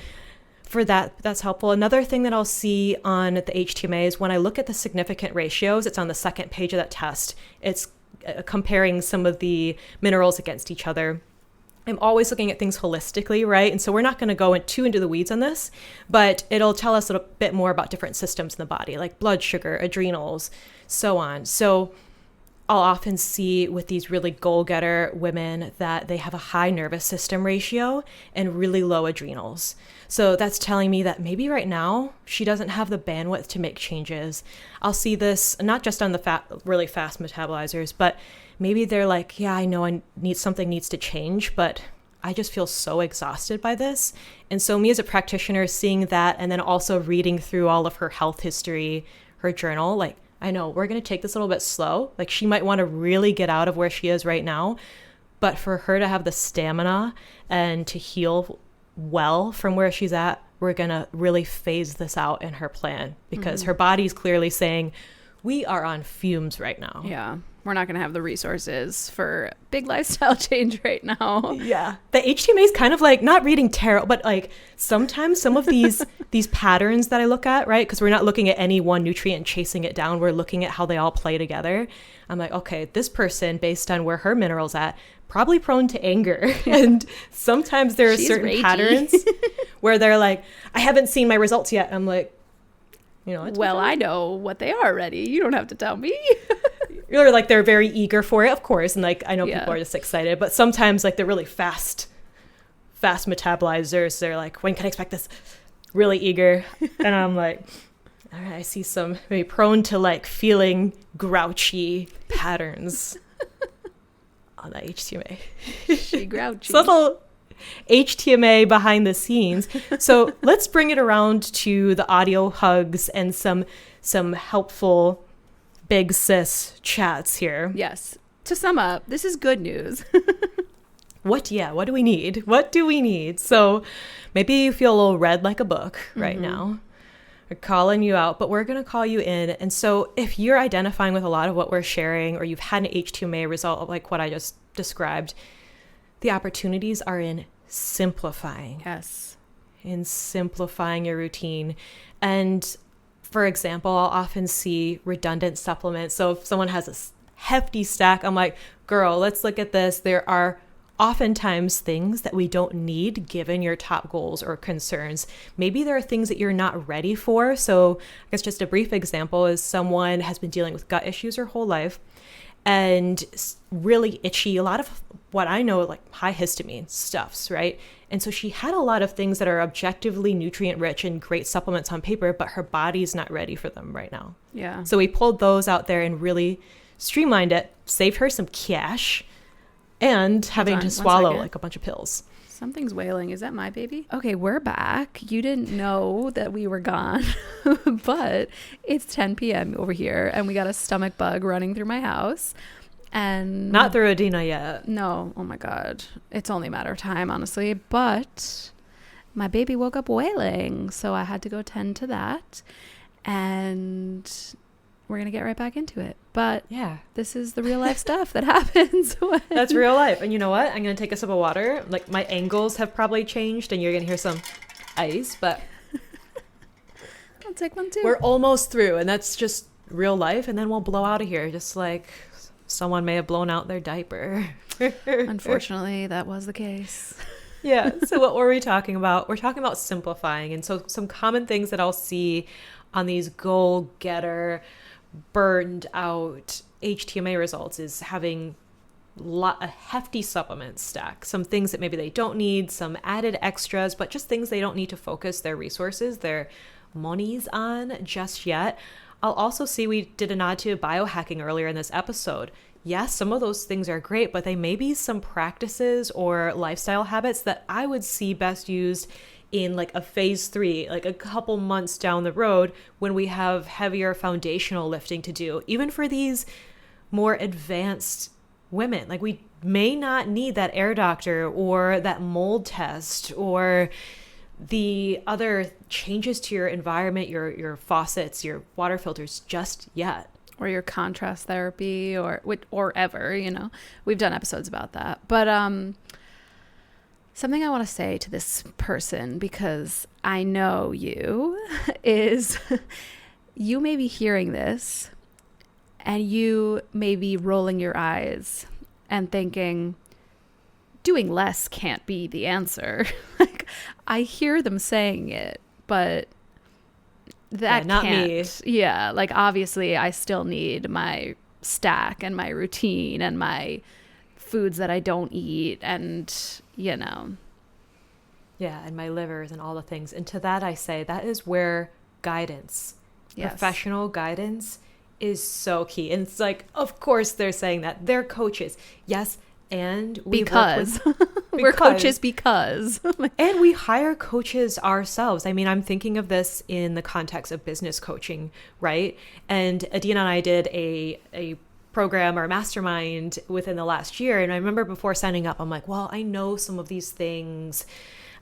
for that, that's helpful. Another thing that I'll see on the HTMA is when I look at the significant ratios, it's on the second page of that test. It's comparing some of the minerals against each other. I'm always looking at things holistically, right? And so we're not going to go too into the weeds on this, but it'll tell us a little bit more about different systems in the body, like blood sugar, adrenals, so on. So I'll often see with these really goal-getter women that they have a high nervous system ratio and really low adrenals. So that's telling me that maybe right now she doesn't have the bandwidth to make changes. I'll see this not just on the really fast metabolizers, but maybe they're like, yeah, I know something needs to change, but I just feel so exhausted by this. And so me as a practitioner, seeing that and then also reading through all of her health history, her journal, like, I know we're going to take this a little bit slow. Like she might want to really get out of where she is right now, but for her to have the stamina and to heal well from where she's at, we're going to really phase this out in her plan because her body's clearly saying we are on fumes right now. Yeah. We're not going to have the resources for big lifestyle change right now. Yeah. The HTMA is kind of like not reading tarot, but like sometimes some of these patterns that I look at, right? Because we're not looking at any one nutrient and chasing it down. We're looking at how they all play together. I'm like, okay, this person, based on where her mineral's at, probably prone to anger. And sometimes there are certain ragey. patterns where they're like, I haven't seen my results yet. I'm like, you know, well, I know what they are already. You don't have to tell me. Or like they're very eager for it, of course. And like, I know Yeah. people are just excited, but sometimes like they're really fast metabolizers. They're like, when can I expect this? Really eager. And I'm like, all right, I see some maybe prone to like feeling grouchy patterns on the HTMA. She grouchy. So little HTMA behind the scenes. So let's bring it around to the audio hugs and some helpful big sis chats here. Yes. To sum up, this is good news. What do we need? What do we need? So maybe you feel a little read like a book right now. We're calling you out, but we're going to call you in. And so if you're identifying with a lot of what we're sharing, or you've had an HTMA result like what I just described, the opportunities are in simplifying. Yes. In simplifying your routine. And for example, I'll often see redundant supplements. So if someone has a hefty stack, I'm like, girl, let's look at this. There are oftentimes things that we don't need given your top goals or concerns. Maybe there are things that you're not ready for. So I guess just a brief example is someone has been dealing with gut issues her whole life and really itchy. A lot of what I know, like high histamine stuffs, right? And so she had a lot of things that are objectively nutrient rich and great supplements on paper, but her body's not ready for them right now. Yeah. So we pulled those out there and really streamlined it, saved her some cash, and having to swallow like a bunch of pills. Something's wailing. Is that my baby? Okay, we're back. You didn't know that we were gone, but it's 10 p.m. over here, and we got a stomach bug running through my house. And not through Adina yet. No. Oh my God. It's only a matter of time, honestly. But my baby woke up wailing, so I had to go tend to that. And we're going to get right back into it. But yeah, this is the real life stuff that happens. That's real life. And you know what? I'm going to take a sip of water. Like my angles have probably changed and you're going to hear some ice, but I'll take one too. We're almost through, and that's just real life. And then we'll blow out of here just like someone may have blown out their diaper. Unfortunately, that was the case. Yeah. So what were we talking about? We're talking about simplifying. And so some common things that I'll see on these goal-getter, burned out HTMA results is having a hefty supplement stack. Some things that maybe they don't need, some added extras, but just things they don't need to focus their resources, their monies on just yet. I'll also see we did a nod to biohacking earlier in this episode. Yes, some of those things are great, but they may be some practices or lifestyle habits that I would see best used in like a phase 3, like a couple months down the road when we have heavier foundational lifting to do. Even for these more advanced women. Like, we may not need that air doctor or that mold test or the other changes to your environment, your faucets, your water filters just yet. Or your contrast therapy or ever, you know. We've done episodes about that. But something I want to say to this person, because I know you, is you may be hearing this and you may be rolling your eyes and thinking, doing less can't be the answer. Like, I hear them saying it, but that not can't. Me. Yeah, like, obviously I still need my stack and my routine and my foods that I don't eat and, you know. Yeah, and my livers and all the things. And to that I say, that is where guidance, professional guidance is so key. And it's like, of course they're saying that. They're coaches. Yes, and because we're coaches because and we hire coaches ourselves. I mean, I'm thinking of this in the context of business coaching, right? And Adina and I did a program or a mastermind within the last year. And I remember before signing up, I'm like, well, I know some of these things.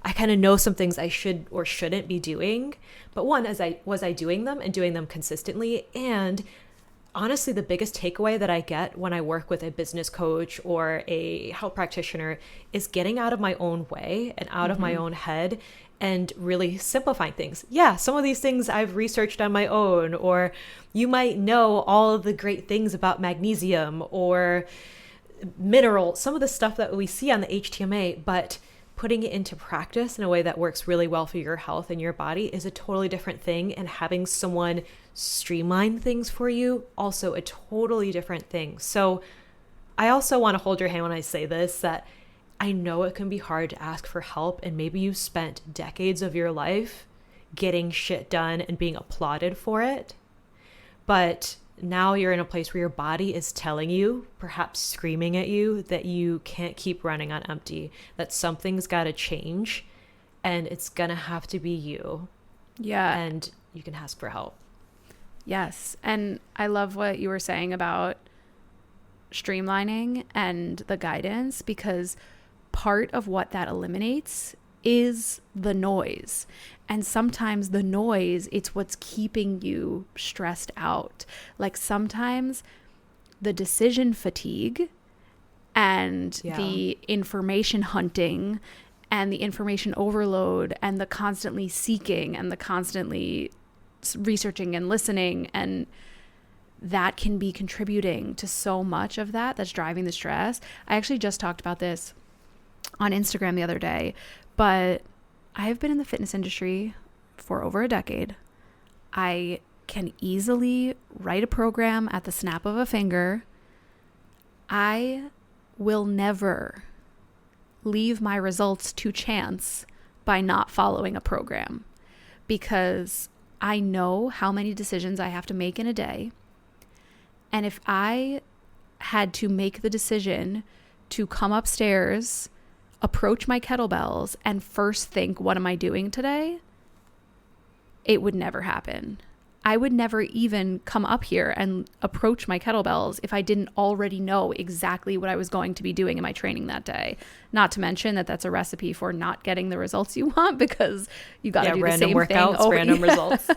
I kind of know some things I should or shouldn't be doing. But one, was I doing them and doing them consistently? And honestly, the biggest takeaway that I get when I work with a business coach or a health practitioner is getting out of my own way and out of my own head and really simplifying things. Yeah, some of these things I've researched on my own, or you might know all of the great things about magnesium or mineral, some of the stuff that we see on the HTMA, but putting it into practice in a way that works really well for your health and your body is a totally different thing. And having someone streamline things for you, also a totally different thing. So I also want to hold your hand when I say this, that I know it can be hard to ask for help. And maybe you spent decades of your life getting shit done and being applauded for it. But now you're in a place where your body is telling you, perhaps screaming at you, that you can't keep running on empty, that something's got to change and it's going to have to be you. Yeah. And you can ask for help. Yes. And I love what you were saying about streamlining and the guidance, because part of what that eliminates is the noise. And sometimes the noise, it's what's keeping you stressed out. Like, sometimes the decision fatigue and the information hunting and the information overload and the constantly seeking and the constantly researching and listening, and that can be contributing to so much of that's driving the stress. I actually just talked about this on Instagram the other day, but I have been in the fitness industry for over a decade. I can easily write a program at the snap of a finger. I will never leave my results to chance by not following a program, because I know how many decisions I have to make in a day. And if I had to make the decision to come upstairs, approach my kettlebells, and first think, what am I doing today? It would never happen. I would never even come up here and approach my kettlebells if I didn't already know exactly what I was going to be doing in my training that day. Not to mention that that's a recipe for not getting the results you want, because you got to do the same workouts, thing. Random results.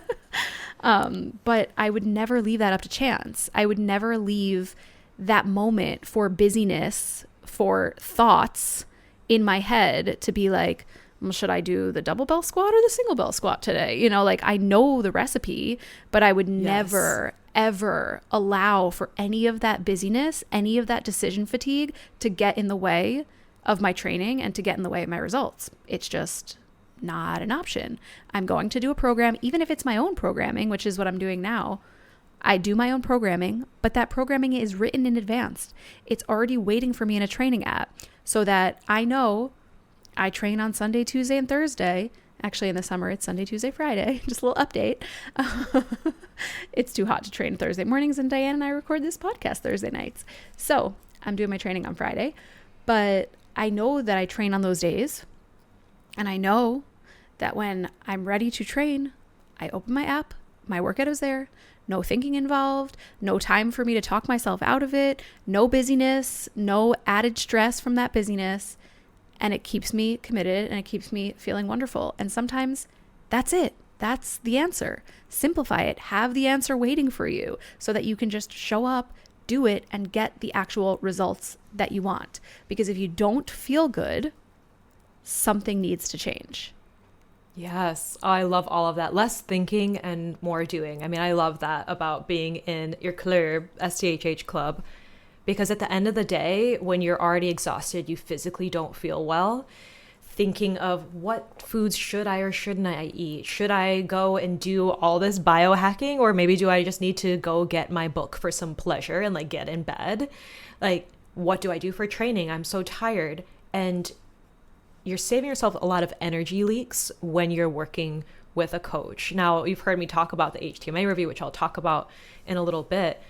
But I would never leave that up to chance. I would never leave that moment for busyness, for thoughts in my head to be like, well, should I do the double bell squat or the single bell squat today? You know, like, I know the recipe, but I would never, ever allow for any of that busyness, any of that decision fatigue to get in the way of my training and to get in the way of my results. It's just not an option. I'm going to do a program, even if it's my own programming, which is what I'm doing now. I do my own programming, but that programming is written in advance. It's already waiting for me in a training app, so that I know I train on Sunday, Tuesday, and Thursday. Actually, in the summer, it's Sunday, Tuesday, Friday. Just a little update. It's too hot to train Thursday mornings, and Diane and I record this podcast Thursday nights. So I'm doing my training on Friday, but I know that I train on those days. And I know that when I'm ready to train, I open my app, my workout is there, no thinking involved, no time for me to talk myself out of it, no busyness, no added stress from that busyness. And it keeps me committed and it keeps me feeling wonderful. And sometimes that's it. That's the answer. Simplify it. Have the answer waiting for you so that you can just show up, do it, and get the actual results that you want. Because if you don't feel good, something needs to change. Yes, I love all of that. Less thinking and more doing. I mean, I love that about being in your club, STHH club, because at the end of the day, when you're already exhausted, you physically don't feel well, thinking of what foods should I or shouldn't I eat? Should I go and do all this biohacking, or maybe do I just need to go get my book for some pleasure and like get in bed? Like, what do I do for training? I'm so tired. And you're saving yourself a lot of energy leaks when you're working with a coach. Now, you've heard me talk about the HTMA review, which I'll talk about in a little bit,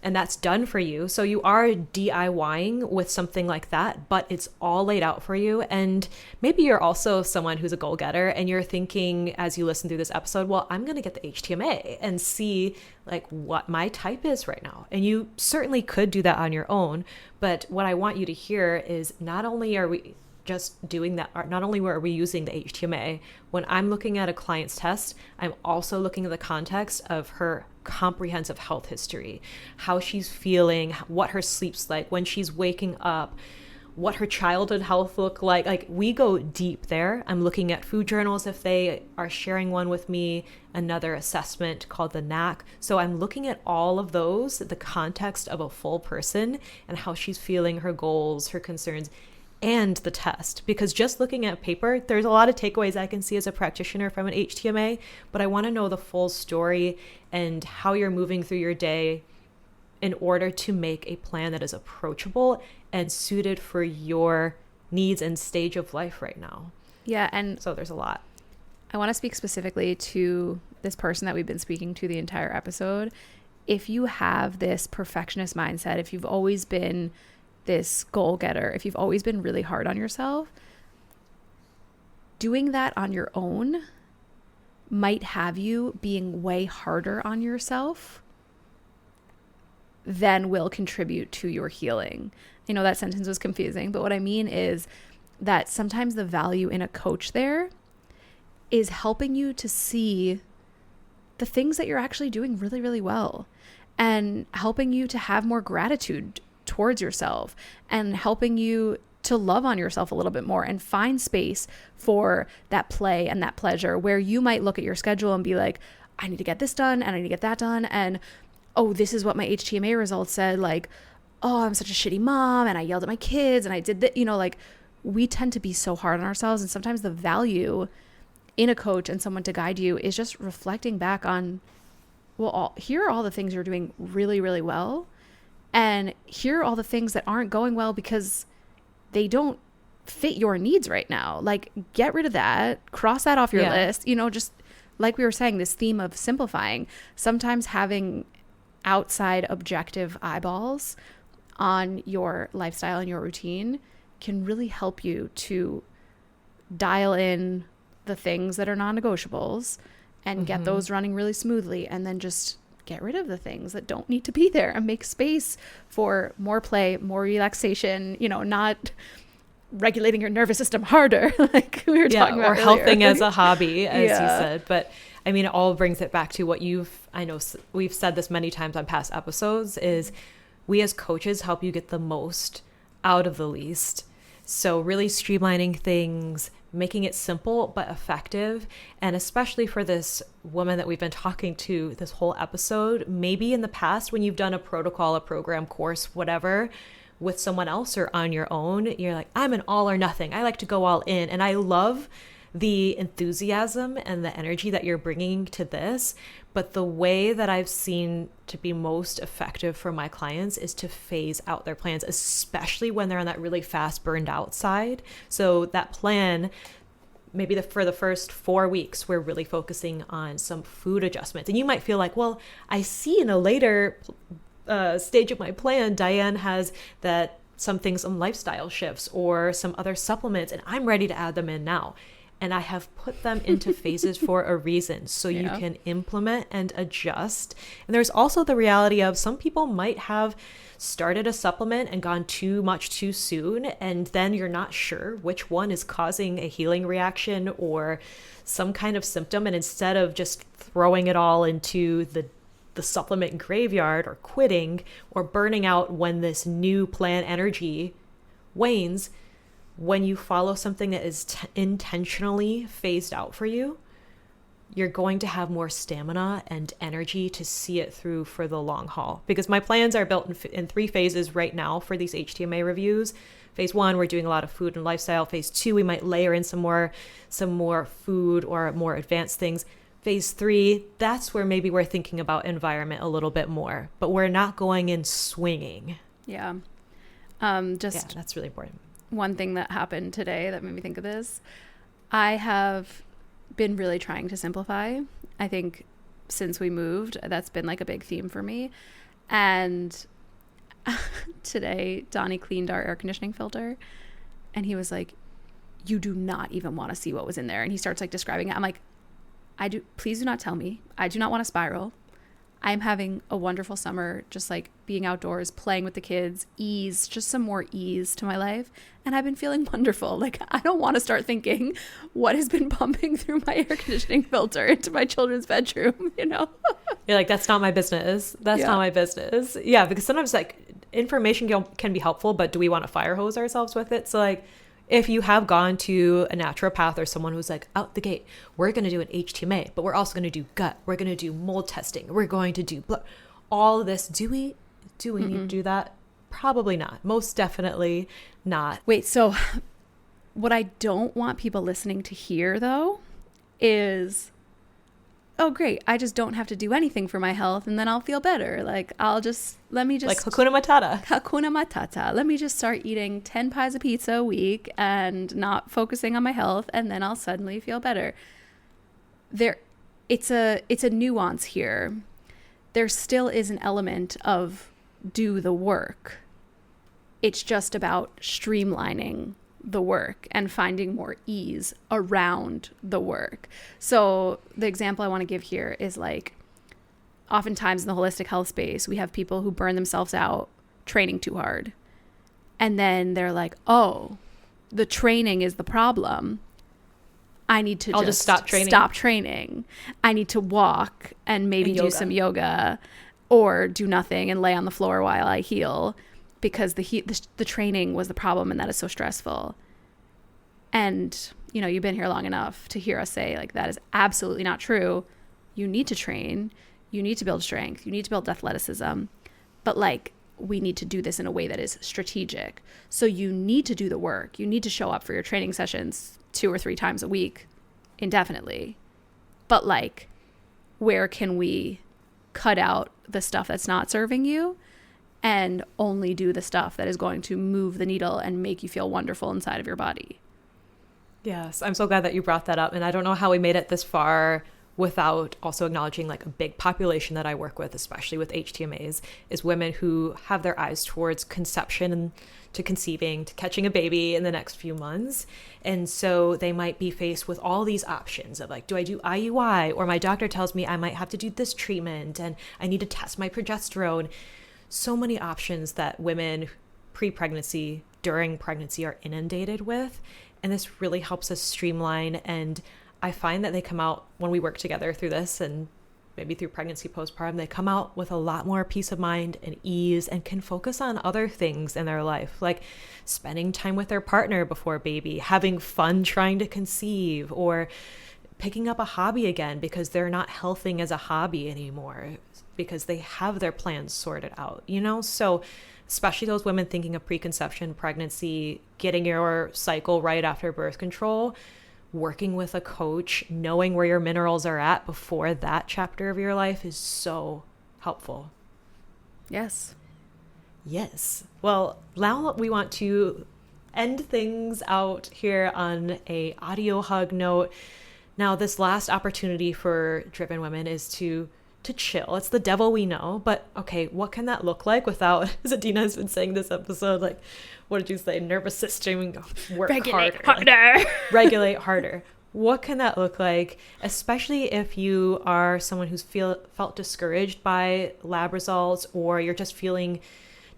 and that's done for you. So you are DIYing with something like that, but it's all laid out for you. And maybe you're also someone who's a goal-getter and you're thinking as you listen through this episode, well, I'm going to get the HTMA and see like what my type is right now. And you certainly could do that on your own. But what I want you to hear is not only are we just doing that, not only are we using the HTMA, when I'm looking at a client's test, I'm also looking at the context of her comprehensive health history, how she's feeling, what her sleep's like, when she's waking up, what her childhood health looked like. Like, we go deep there. I'm looking at food journals if they are sharing one with me, another assessment called the NAC. So I'm looking at all of those, the context of a full person and how she's feeling, her goals, her concerns, and the test. Because just looking at paper, there's a lot of takeaways I can see as a practitioner from an HTMA, but I want to know the full story and how you're moving through your day in order to make a plan that is approachable and suited for your needs and stage of life right now. Yeah, and so there's a lot. I want to speak specifically to this person that we've been speaking to the entire episode. If you have this perfectionist mindset, if you've always been this goal getter, if you've always been really hard on yourself, doing that on your own might have you being way harder on yourself than will contribute to your healing. I know that sentence was confusing, but what I mean is that sometimes the value in a coach there is helping you to see the things that you're actually doing really, really well, and helping you to have more gratitude towards yourself, and helping you to love on yourself a little bit more and find space for that play and that pleasure, where you might look at your schedule and be like, I need to get this done and I need to get that done. And, oh, this is what my HTMA results said. Like, oh, I'm such a shitty mom and I yelled at my kids and I did that. You know, like, we tend to be so hard on ourselves. And sometimes the value in a coach and someone to guide you is just reflecting back on, well, here are all the things you're doing really, really well. And here are all the things that aren't going well because they don't fit your needs right now. Like, get rid of that, cross that off your list. You know, just like we were saying, this theme of simplifying. Sometimes having outside objective eyeballs on your lifestyle and your routine can really help you to dial in the things that are non-negotiables and get those running really smoothly, and then just get rid of the things that don't need to be there and make space for more play, more relaxation, you know, not regulating your nervous system harder like we were talking about or earlier. Helping as a hobby, as you said. But I mean, it all brings it back to what I know we've said this many times on past episodes, is we as coaches help you get the most out of the least. So really streamlining things, making it simple but effective. And especially for this woman that we've been talking to this whole episode, maybe in the past when you've done a protocol, a program, course, whatever, with someone else or on your own, you're like, I'm an all or nothing. I like to go all in. And I love the enthusiasm and the energy that you're bringing to this. But the way that I've seen to be most effective for my clients is to phase out their plans, especially when they're on that really fast burned out side. So that plan, maybe for the first 4 weeks, we're really focusing on some food adjustments. And you might feel like, well, I see in a later stage of my plan, Diane has some lifestyle shifts or some other supplements, and I'm ready to add them in now. And I have put them into phases for a reason, so you can implement and adjust. And there's also the reality of some people might have started a supplement and gone too much too soon, and then you're not sure which one is causing a healing reaction or some kind of symptom. And instead of just throwing it all into the supplement graveyard or quitting or burning out when this new plan energy wanes, when you follow something that is intentionally phased out for you, you're going to have more stamina and energy to see it through for the long haul. Because my plans are built in 3 phases right now for these HTMA reviews. Phase 1, we're doing a lot of food and lifestyle. Phase 2, we might layer in some more food or more advanced things. Phase 3, that's where maybe we're thinking about environment a little bit more, but we're not going in swinging. Yeah. That's really important. One thing that happened today that made me think of this, I have been really trying to simplify. I think since we moved, that's been like a big theme for me. And today, Donnie cleaned our air conditioning filter, and he was like, "You do not even want to see what was in there." And he starts like describing it. I'm like, please do not tell me. I do not want to spiral. I'm having a wonderful summer, just like being outdoors, playing with the kids, just some more ease to my life. And I've been feeling wonderful. Like, I don't want to start thinking what has been pumping through my air conditioning filter into my children's bedroom, you know? You're like, that's not my business. That's not my business. Yeah, because sometimes like information can be helpful, but do we want to fire hose ourselves with it? So like, if you have gone to a naturopath or someone who's like, out the gate, we're going to do an HTMA, but we're also going to do gut. We're going to do mold testing. We're going to do all of this. Do we need to do that? Probably not. Most definitely not. Wait, so what I don't want people listening to hear though is, oh great, I just don't have to do anything for my health and then I'll feel better. Like let me just like Hakuna Matata. Hakuna Matata. Let me just start eating 10 pies of pizza a week and not focusing on my health, and then I'll suddenly feel better. It's a nuance here. There still is an element of do the work. It's just about streamlining the work and finding more ease around the work. So the example I want to give here is like, oftentimes in the holistic health space, we have people who burn themselves out training too hard. And then they're like, oh, the training is the problem. I need to just stop training. I need to walk and maybe do some yoga or do nothing and lay on the floor while I heal, because the training was the problem, and that is so stressful. And, you know, you've been here long enough to hear us say, like, that is absolutely not true. You need to train. You need to build strength. You need to build athleticism. But, like, we need to do this in a way that is strategic. So you need to do the work. You need to show up for your training sessions 2 or 3 times a week indefinitely. But, like, where can we cut out the stuff that's not serving you and only do the stuff that is going to move the needle and make you feel wonderful inside of your body? Yes, I'm so glad that you brought that up. And I don't know how we made it this far without also acknowledging like a big population that I work with, especially with HTMAs, is women who have their eyes towards conception and to conceiving, to catching a baby in the next few months. And so they might be faced with all these options of like, do I do IUI? Or my doctor tells me I might have to do this treatment and I need to test my progesterone. So many options that women pre-pregnancy, during pregnancy are inundated with. And this really helps us streamline. And I find that they come out when we work together through this, and maybe through pregnancy, postpartum, they come out with a lot more peace of mind and ease and can focus on other things in their life, like spending time with their partner before baby, having fun trying to conceive, or picking up a hobby again because they're not healthing as a hobby anymore because they have their plans sorted out, you know? So especially those women thinking of preconception, pregnancy, getting your cycle right after birth control, working with a coach, knowing where your minerals are at before that chapter of your life is so helpful. Yes. Yes. Well, now we want to end things out here on a audio hug note. Now, this last opportunity for driven women is to chill. It's the devil we know, but okay, what can that look like without, as Adina has been saying this episode, like, what did you say? Nervous system, work Regulate harder. Like, regulate harder. What can that look like, especially if you are someone who's felt discouraged by lab results, or you're just feeling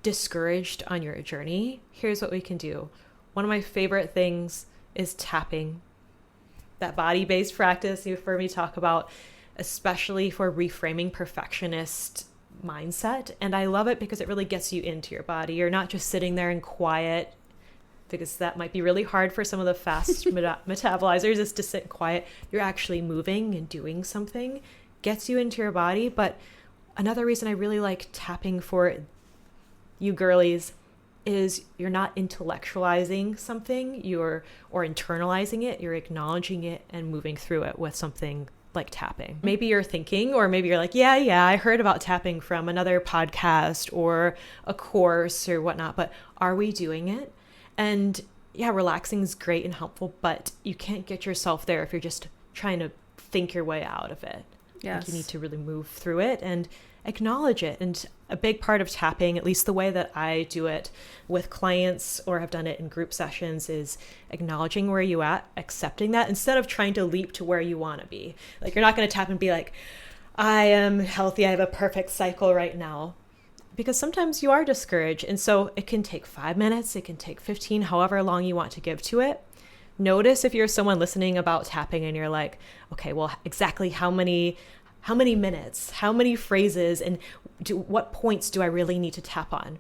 discouraged on your journey? Here's what we can do. One of my favorite things is tapping. That body-based practice you've heard me talk about, especially for reframing perfectionist mindset. And I love it because it really gets you into your body. You're not just sitting there in quiet, because that might be really hard for some of the fast metabolizers, is to sit quiet. You're actually moving and doing something, gets you into your body. But another reason I really like tapping for you girlies is you're not intellectualizing something, or internalizing it. You're acknowledging it and moving through it with something like tapping. Maybe you're thinking, or maybe you're like, yeah, I heard about tapping from another podcast or a course or whatnot, but are we doing it? And yeah, relaxing is great and helpful, but you can't get yourself there if you're just trying to think your way out of it. Yes. Like, you need to really move through it and acknowledge it. And a big part of tapping, at least the way that I do it with clients or have done it in group sessions, is acknowledging where you at, accepting that, instead of trying to leap to where you want to be. Like, you're not going to tap and be like, I am healthy, I have a perfect cycle right now. Because sometimes you are discouraged. And so it can take 5 minutes, it can take 15, however long you want to give to it. Notice if you're someone listening about tapping and you're like, okay, well, exactly how many minutes, how many phrases, and what points do I really need to tap on?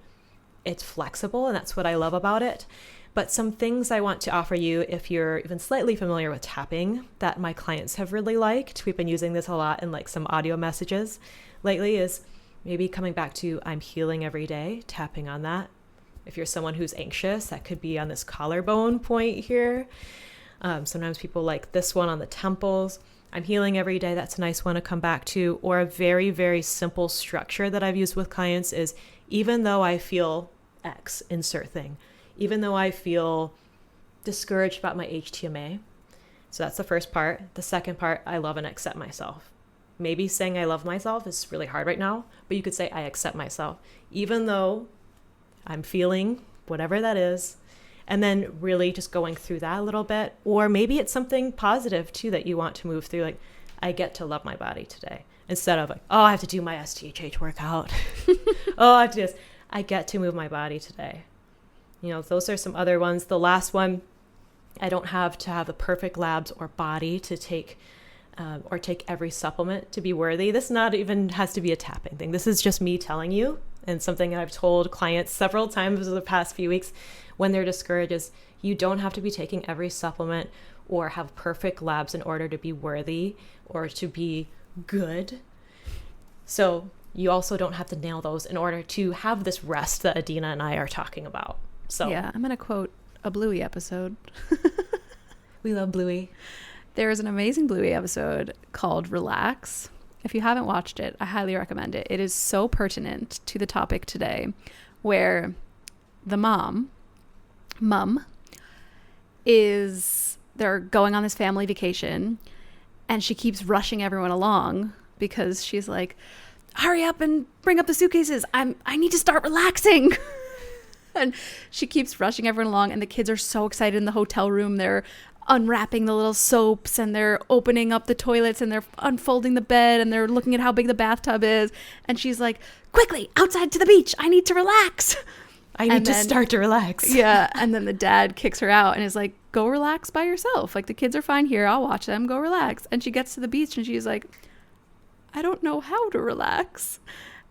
It's flexible, and that's what I love about it. But some things I want to offer you, if you're even slightly familiar with tapping, that my clients have really liked, we've been using this a lot in like some audio messages lately, is maybe coming back to I'm healing every day, tapping on that. If you're someone who's anxious, that could be on this collarbone point here. Sometimes people like this one on the temples. I'm healing every day. That's a nice one to come back to. Or a very, very simple structure that I've used with clients is, even though I feel X, insert thing, even though I feel discouraged about my HTMA. So that's the first part. The second part, I love and accept myself. Maybe saying I love myself is really hard right now, but you could say I accept myself, even though I'm feeling whatever that is. And then really just going through that a little bit. Or maybe it's something positive too that you want to move through. Like, I get to love my body today. Instead of like, oh, I have to do my STHH workout. Oh, I have to do this. I get to move my body today. You know, those are some other ones. The last one, I don't have to have the perfect labs or body to take or take every supplement to be worthy. This not even has to be a tapping thing. This is just me telling you, and something that I've told clients several times over the past few weeks when they're discouraged is, you don't have to be taking every supplement or have perfect labs in order to be worthy or to be good. So you also don't have to nail those in order to have this rest that Adina and I are talking about. So yeah, I'm going to quote a Bluey episode. We love Bluey. There is an amazing Bluey episode called Relax. If you haven't watched it, I highly recommend it. It is so pertinent to the topic today, where the mom is, they're going on this family vacation, and she keeps rushing everyone along because she's like, hurry up and bring up the suitcases. I need to start relaxing. And she keeps rushing everyone along, and the kids are so excited in the hotel room. They're unwrapping the little soaps, and they're opening up the toilets, and they're unfolding the bed, and they're looking at how big the bathtub is. And she's like, quickly, outside to the beach. I need to relax. I need to start to relax. Yeah. And then the dad kicks her out and is like, go relax by yourself. Like, the kids are fine here. I'll watch them. Go relax. And she gets to the beach, and she's like, I don't know how to relax.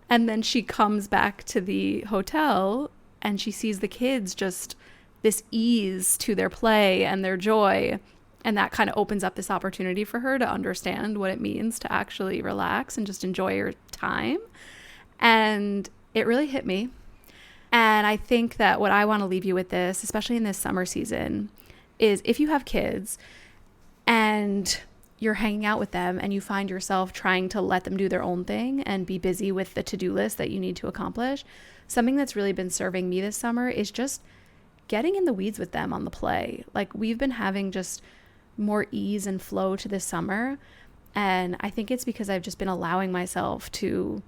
And then she comes back to the hotel, and she sees the kids just this ease to their play and their joy. And that kind of opens up this opportunity for her to understand what it means to actually relax and just enjoy your time. And it really hit me. And I think that what I want to leave you with this, especially in this summer season, is if you have kids and you're hanging out with them and you find yourself trying to let them do their own thing and be busy with the to-do list that you need to accomplish, something that's really been serving me this summer is just getting in the weeds with them on the play. Like, we've been having just more ease and flow to this summer. And I think it's because I've just been allowing myself to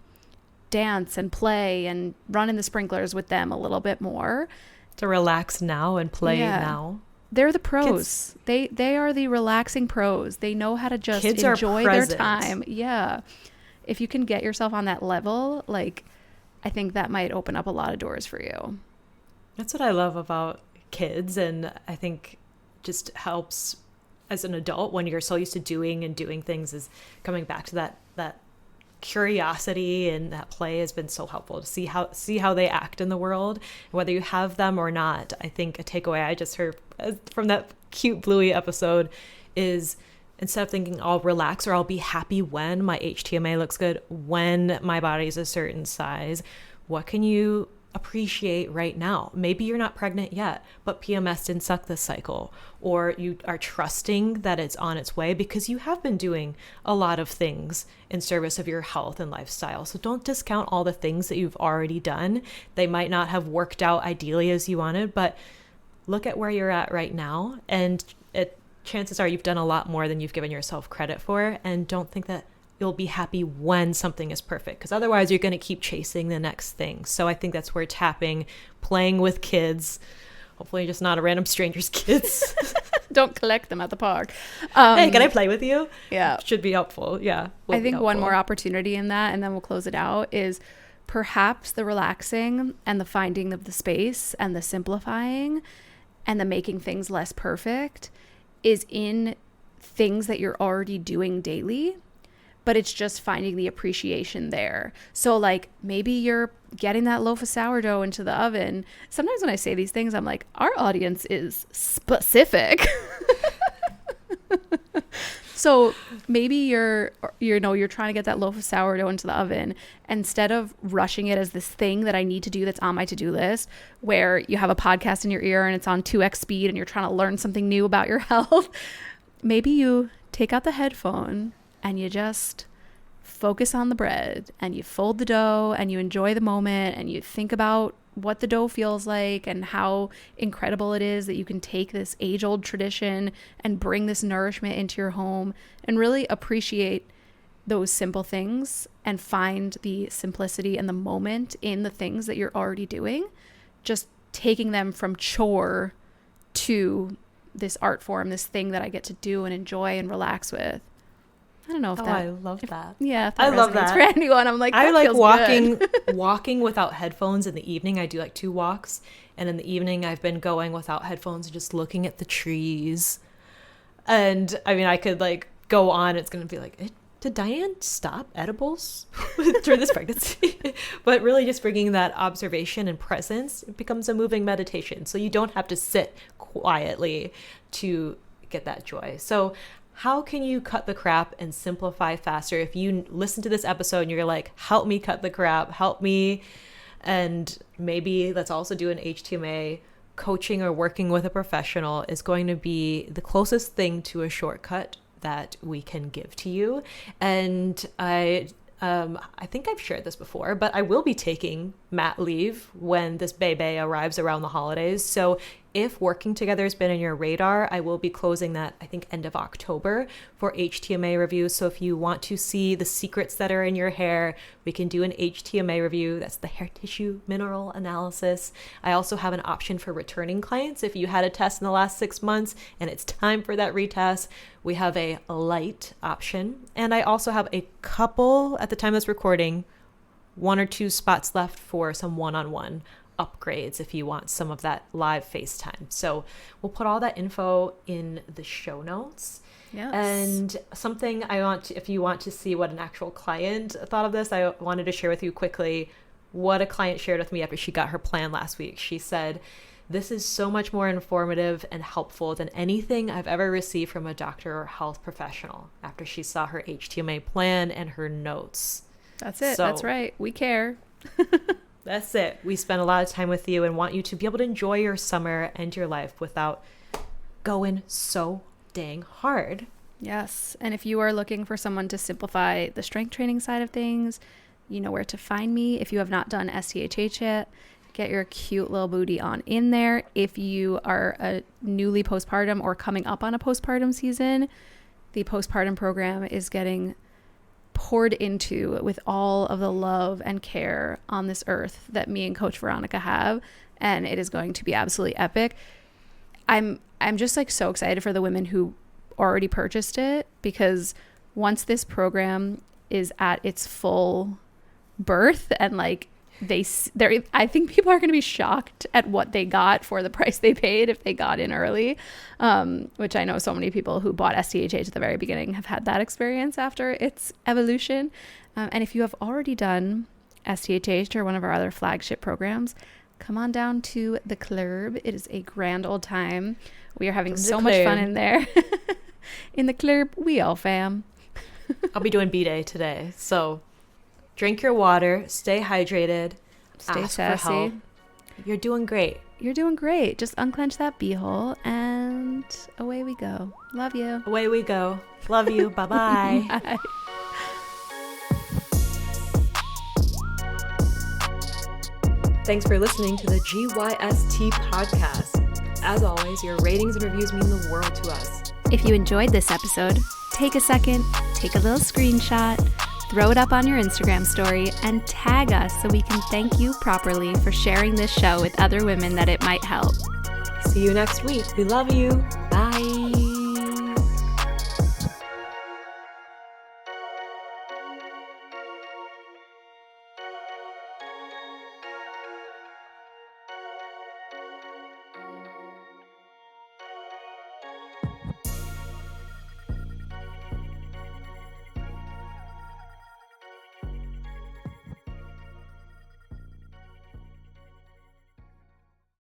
dance and play and run in the sprinklers with them a little bit more. To relax now and play now. They're the pros. They are the relaxing pros. They know how to just Kids enjoy are their present. time. Yeah. If you can get yourself on that level, like, I think that might open up a lot of doors for you. That's what I love about kids, and I think just helps as an adult when you're so used to doing things, is coming back to that curiosity, and that play has been so helpful to see how they act in the world, whether you have them or not. I think a takeaway I just heard from that cute Bluey episode is, instead of thinking I'll relax or I'll be happy when my HTMA looks good, when my body's a certain size, what can you appreciate right now? Maybe you're not pregnant yet, but PMS didn't suck this cycle, or you are trusting that it's on its way because you have been doing a lot of things in service of your health and lifestyle. So don't discount all the things that you've already done. They might not have worked out ideally as you wanted, but look at where you're at right now, and chances are you've done a lot more than you've given yourself credit for. And don't think that you'll be happy when something is perfect, because otherwise you're going to keep chasing the next thing. So I think that's where tapping, playing with kids, hopefully just not a random stranger's kids. Don't collect them at the park. Hey, can I play with you? Yeah. Should be helpful. Yeah. I think one more opportunity in that, and then we'll close it out, is perhaps the relaxing and the finding of the space and the simplifying and the making things less perfect is in things that you're already doing daily, but it's just finding the appreciation there. So like, maybe you're getting that loaf of sourdough into the oven. Sometimes when I say these things, I'm like, our audience is specific. So maybe you're trying to get that loaf of sourdough into the oven. Instead of rushing it as this thing that I need to do that's on my to-do list, where you have a podcast in your ear and it's on 2x speed and you're trying to learn something new about your health, maybe you take out the headphone and you just focus on the bread and you fold the dough and you enjoy the moment and you think about what the dough feels like and how incredible it is that you can take this age-old tradition and bring this nourishment into your home, and really appreciate those simple things and find the simplicity and the moment in the things that you're already doing. Just taking them from chore to this art form, this thing that I get to do and enjoy and relax with. I don't know if I love that. Yeah, if I that love resonates that for anyone. I'm like, that I like feels walking good. walking without headphones in the evening. I do like 2 walks, and in the evening I've been going without headphones, just looking at the trees. And I mean, I could like go on. It's going to be like, did Diane stop edibles during this pregnancy? But really just bringing that observation and presence, it becomes a moving meditation. So you don't have to sit quietly to get that joy. So how can you cut the crap and simplify faster? If you listen to this episode and you're like, help me cut the crap, help me. And maybe let's also do an HTMA. Coaching or working with a professional is going to be the closest thing to a shortcut that we can give to you. And I think I've shared this before, but I will be taking mat leave when this baby arrives around the holidays. So if working together has been in your radar, I will be closing that, I think, end of October for HTMA reviews. So if you want to see the secrets that are in your hair, we can do an HTMA review. That's the hair tissue mineral analysis. I also have an option for returning clients. If you had a test in the last 6 months and it's time for that retest, we have a light option. And I also have a couple, at the time of this recording, 1 or 2 spots left for some one-on-one upgrades if you want some of that live FaceTime. So we'll put all that info in the show notes. Yes. And something if you want to see what an actual client thought of this, I wanted to share with you quickly what a client shared with me after she got her plan last week. She said, "This is so much more informative and helpful than anything I've ever received from a doctor or health professional," after she saw her HTMA plan and her notes. That's it. So, that's right. We care. That's it. We spend a lot of time with you and want you to be able to enjoy your summer and your life without going so dang hard. Yes. And if you are looking for someone to simplify the strength training side of things, you know where to find me. If you have not done STHH yet, get your cute little booty on in there. If you are a newly postpartum or coming up on a postpartum season, the postpartum program is getting poured into with all of the love and care on this earth that me and Coach Veronica have, and it is going to be absolutely epic. I I'm just like so excited for the women who already purchased it, because once this program is at its full birth and like I think people are going to be shocked at what they got for the price they paid if they got in early, which I know so many people who bought STHH at the very beginning have had that experience after its evolution. And if you have already done STHH or one of our other flagship programs, come on down to the club. It is a grand old time. We are having so much fun in there. In the club, we all fam. I'll be doing B-Day today, so drink your water, stay hydrated, stay ask sassy. for help. You're doing great. You're doing great. Just unclench that beehole and away we go. Love you. Away we go. Love you. Bye-bye. Bye. Thanks for listening to the GYST podcast. As always, your ratings and reviews mean the world to us. If you enjoyed this episode, take a second, take a little screenshot, throw it up on your Instagram story, and tag us so we can thank you properly for sharing this show with other women that it might help. See you next week. We love you. Bye.